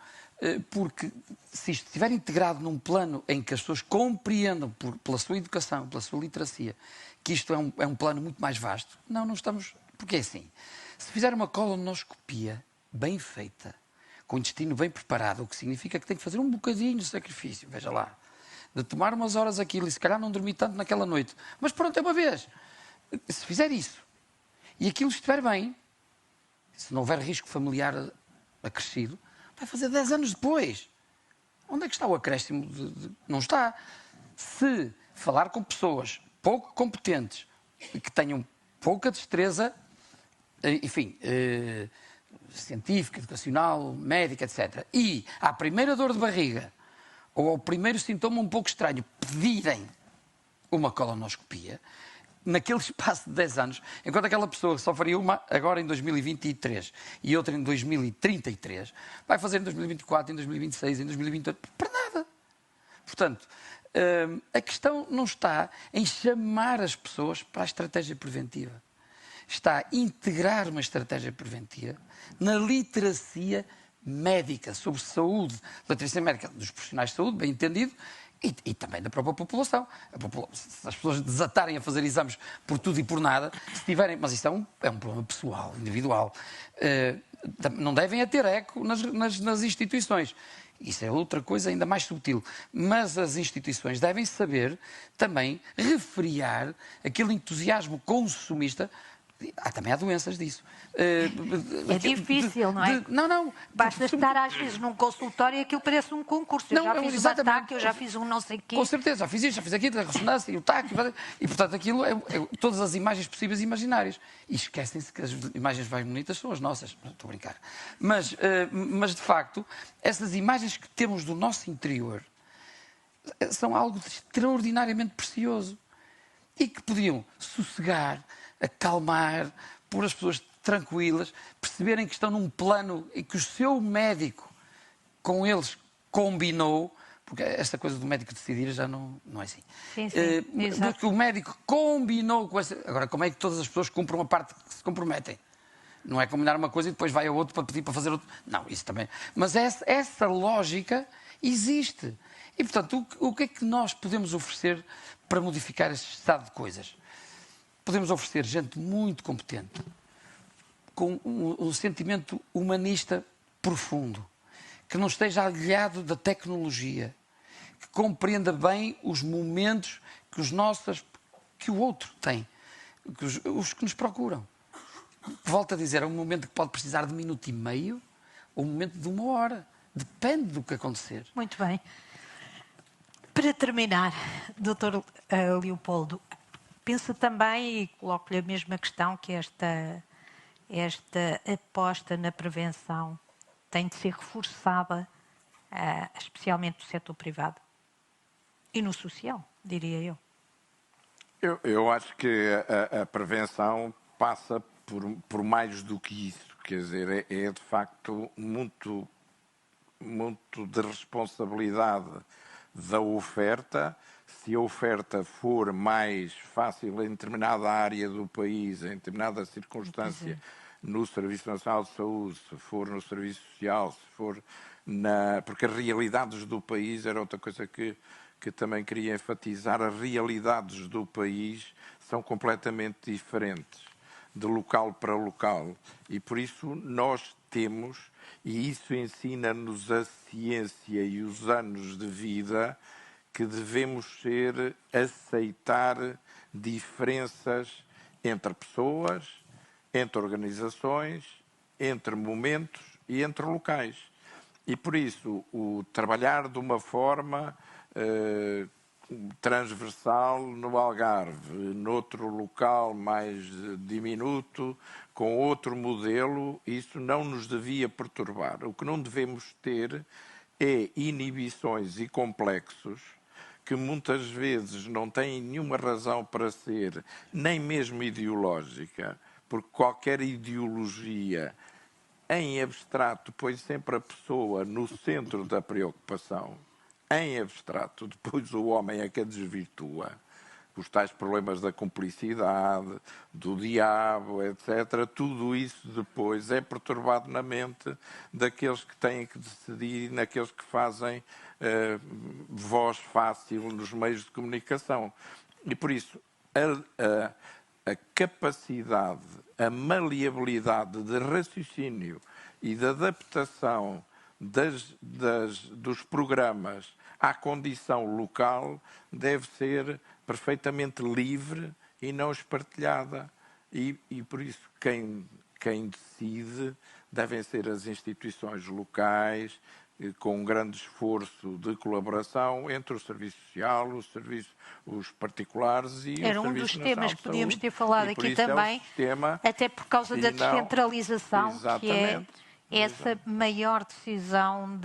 Porque se isto estiver integrado num plano em que as pessoas compreendam, pela sua educação, pela sua literacia, que isto é um plano muito mais vasto, não estamos... Porque é assim, se fizer uma colonoscopia bem feita, com o intestino bem preparado, o que significa que tem que fazer um bocadinho de sacrifício, veja lá, de tomar umas horas aquilo e se calhar não dormir tanto naquela noite, mas pronto, é uma vez. Se fizer isso e aquilo estiver bem, se não houver risco familiar acrescido, vai fazer 10 anos depois. Onde é que está o acréscimo? Não está. Se falar com pessoas pouco competentes, que tenham pouca destreza, enfim, científica, educacional, médica, etc., e à primeira dor de barriga ou ao primeiro sintoma um pouco estranho pedirem uma colonoscopia, naquele espaço de 10 anos, enquanto aquela pessoa só faria uma agora em 2023 e outra em 2033, vai fazer em 2024, em 2026, em 2028, para nada. Portanto, a questão não está em chamar as pessoas para a estratégia preventiva. Está a integrar uma estratégia preventiva na literacia médica, sobre saúde, literacia médica dos profissionais de saúde, bem entendido, e também da própria população. Se as pessoas desatarem a fazer exames por tudo e por nada, se tiverem... Mas isso é um problema pessoal, individual. Não devem a ter eco nas instituições. Isso é outra coisa ainda mais subtil. Mas as instituições devem saber também refriar aquele entusiasmo consumista. Também há doenças disso. É difícil, não é? Não. Basta estar às vezes num consultório e aquilo parece um concurso. Eu já fiz um ataque, eu já fiz um não sei o quê. Com certeza, já fiz isto, já fiz aquilo, a ressonância e o TAC. E, portanto, aquilo é todas as imagens possíveis e imaginárias. E esquecem-se que as imagens mais bonitas são as nossas. Não, estou a brincar. Mas, de facto, essas imagens que temos do nosso interior são algo de extraordinariamente precioso. E que podiam sossegar, acalmar, pôr as pessoas tranquilas, perceberem que estão num plano e que o seu médico com eles combinou, porque esta coisa do médico decidir já não é assim. Sim, exato. Porque o médico combinou com essa... Agora, como é que todas as pessoas cumprem uma parte que se comprometem? Não é combinar uma coisa e depois vai a outro para pedir para fazer outro. Não, isso também. Mas essa lógica existe. E, portanto, o que é que nós podemos oferecer para modificar este estado de coisas? Podemos oferecer gente muito competente, com um sentimento humanista profundo, que não esteja aliado da tecnologia, que compreenda bem os momentos que o outro tem, os que nos procuram. Volto a dizer, é um momento que pode precisar de 1 minuto e meio ou um momento de 1 hora. Depende do que acontecer. Muito bem. Para terminar, Dr. Leopoldo, pensa também, e coloco-lhe a mesma questão, que esta aposta na prevenção tem de ser reforçada, especialmente no setor privado e no social, diria eu. Eu acho que a prevenção passa por mais do que isso. Quer dizer, é de facto muito de responsabilidade da oferta. Se a oferta for mais fácil em determinada área do país, em determinada circunstância, no Serviço Nacional de Saúde, se for no Serviço Social, se for porque as realidades do país era outra coisa que também queria enfatizar. As realidades do país são completamente diferentes, de local para local. E por isso nós temos, e isso ensina-nos a ciência e os anos de vida, que devemos aceitar diferenças entre pessoas, entre organizações, entre momentos e entre locais. E por isso o trabalhar de uma forma transversal no Algarve, noutro local mais diminuto, com outro modelo, isso não nos devia perturbar. O que não devemos ter é inibições e complexos que muitas vezes não têm nenhuma razão para ser, nem mesmo ideológica, porque qualquer ideologia em abstrato põe sempre a pessoa no centro da preocupação. Em abstrato, depois o homem é que a desvirtua. Os tais problemas da cumplicidade, do diabo, etc. Tudo isso depois é perturbado na mente daqueles que têm que decidir, naqueles que fazem voz fácil nos meios de comunicação. E por isso a capacidade, a maleabilidade de raciocínio e de adaptação dos programas à condição local deve ser perfeitamente livre e não espartilhada. E por isso quem decide devem ser as instituições locais, com um grande esforço de colaboração entre o Serviço Social, os particulares e o Serviço Nacional de Saúde. Era um dos temas que podíamos ter falado aqui também, até por causa da descentralização, que é essa maior decisão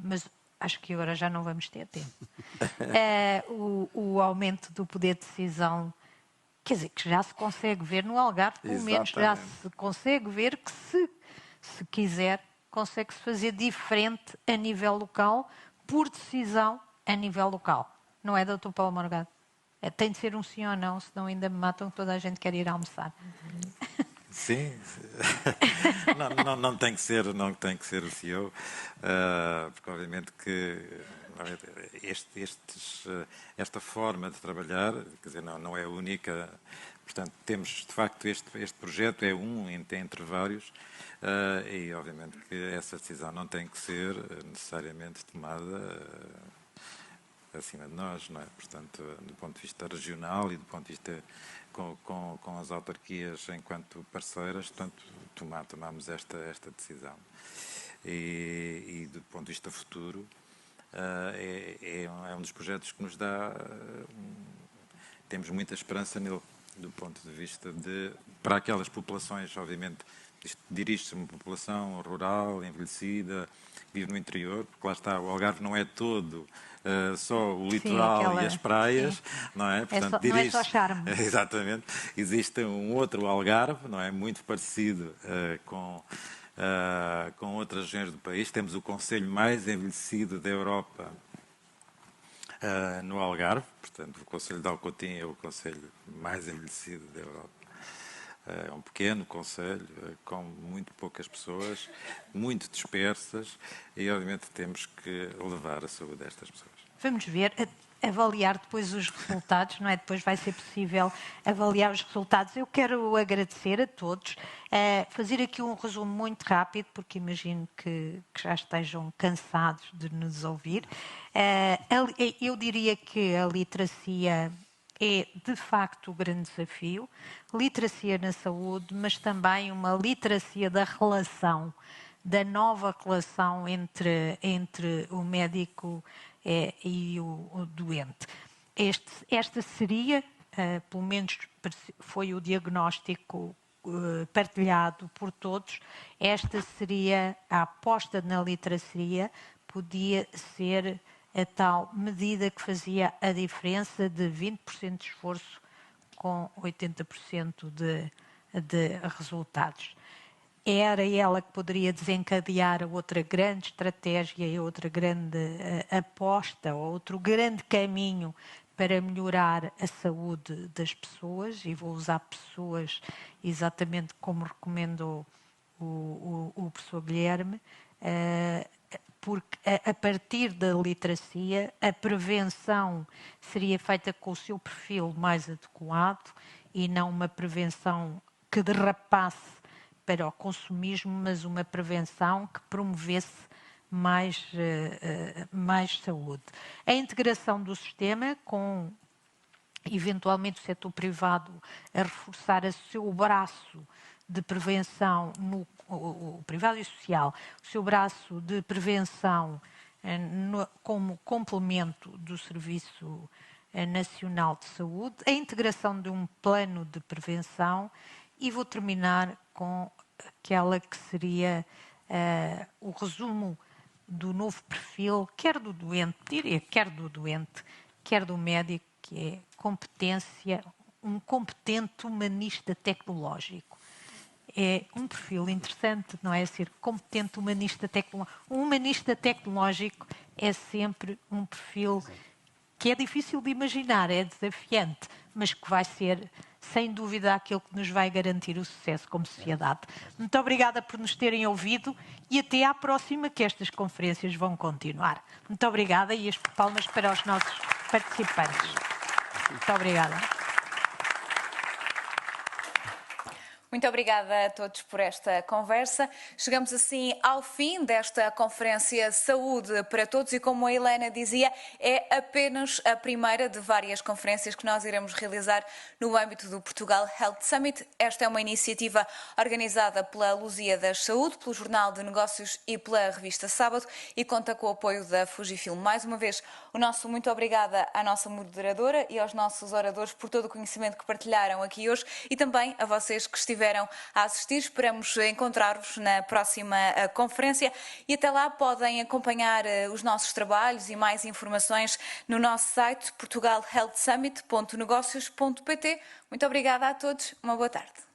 mas acho que agora já não vamos ter tempo. O aumento do poder de decisão, quer dizer, que já se consegue ver no Algarve, pelo menos já se consegue ver que se quiser, consegue-se fazer diferente a nível local, por decisão a nível local. Não é, Dr. Paulo Morgado? Tem de ser um sim ou não, senão ainda me matam, toda a gente quer ir almoçar. Sim, não tem que ser o CEO, porque obviamente que esta forma de trabalhar, quer dizer, não é a única. Portanto, temos de facto este projeto é entre vários, e obviamente que essa decisão não tem que ser necessariamente tomada acima de nós, não é? Portanto, do ponto de vista regional e do ponto de vista com as autarquias enquanto parceiras, portanto, tomamos esta decisão. E do ponto de vista futuro, é um dos projetos que nos dá... temos muita esperança nele, do ponto de vista para aquelas populações, obviamente, dirige-se a uma população rural, envelhecida, que vive no interior, porque lá está, o Algarve não é todo só o litoral e as praias, não é? Portanto, não é só charme. Exatamente. Existe um outro Algarve, não é? Muito parecido com outras regiões do país. Temos o concelho mais envelhecido da Europa no Algarve, portanto, o concelho de Alcotim é o concelho mais envelhecido da Europa. É um pequeno concelho, com muito poucas pessoas, muito dispersas, e obviamente temos que levar a saúde destas pessoas. Vamos ver. avaliar depois os resultados, não é? Depois vai ser possível avaliar os resultados. Eu quero agradecer a todos, fazer aqui um resumo muito rápido, porque imagino que já estejam cansados de nos ouvir. Eu diria que a literacia é, de facto, o grande desafio. Literacia na saúde, mas também uma literacia da relação, da nova relação entre o médico e o doente. Esta seria, pelo menos foi o diagnóstico partilhado por todos, esta seria a aposta na literacia, podia ser a tal medida que fazia a diferença de 20% de esforço com 80% de resultados. Era ela que poderia desencadear a outra grande estratégia e a outra grande aposta, ou outro grande caminho para melhorar a saúde das pessoas, e vou usar pessoas exatamente como recomendou o professor Guilherme, porque a partir da literacia a prevenção seria feita com o seu perfil mais adequado e não uma prevenção que derrapasse para o consumismo, mas uma prevenção que promovesse mais saúde. A integração do sistema com, eventualmente, o setor privado a reforçar o seu braço de prevenção, o privado e o social, o seu braço de prevenção como complemento do Serviço Nacional de Saúde, a integração de um plano de prevenção, e vou terminar com aquela que seria o resumo do novo perfil, quer do doente, quer do médico, que é competência, um competente humanista tecnológico. É um perfil interessante, não é? Ser competente humanista tecnológico. Um humanista tecnológico é sempre um perfil que é difícil de imaginar, é desafiante, mas que vai ser, sem dúvida, aquilo que nos vai garantir o sucesso como sociedade. Muito obrigada por nos terem ouvido e até à próxima, que estas conferências vão continuar. Muito obrigada, e as palmas para os nossos participantes. Muito obrigada. Muito obrigada a todos por esta conversa. Chegamos assim ao fim desta conferência Saúde para Todos e, como a Helena dizia, é apenas a primeira de várias conferências que nós iremos realizar no âmbito do Portugal Health Summit. Esta é uma iniciativa organizada pela Lusíadas Saúde, pelo Jornal de Negócios e pela revista Sábado, e conta com o apoio da Fujifilm. Mais uma vez, o nosso muito obrigada à nossa moderadora e aos nossos oradores por todo o conhecimento que partilharam aqui hoje, e também a vocês que estiveram a assistir. Esperamos encontrar-vos na próxima conferência, e até lá podem acompanhar os nossos trabalhos e mais informações no nosso site portugalhealthsummit.negocios.pt. Muito obrigada a todos, uma boa tarde.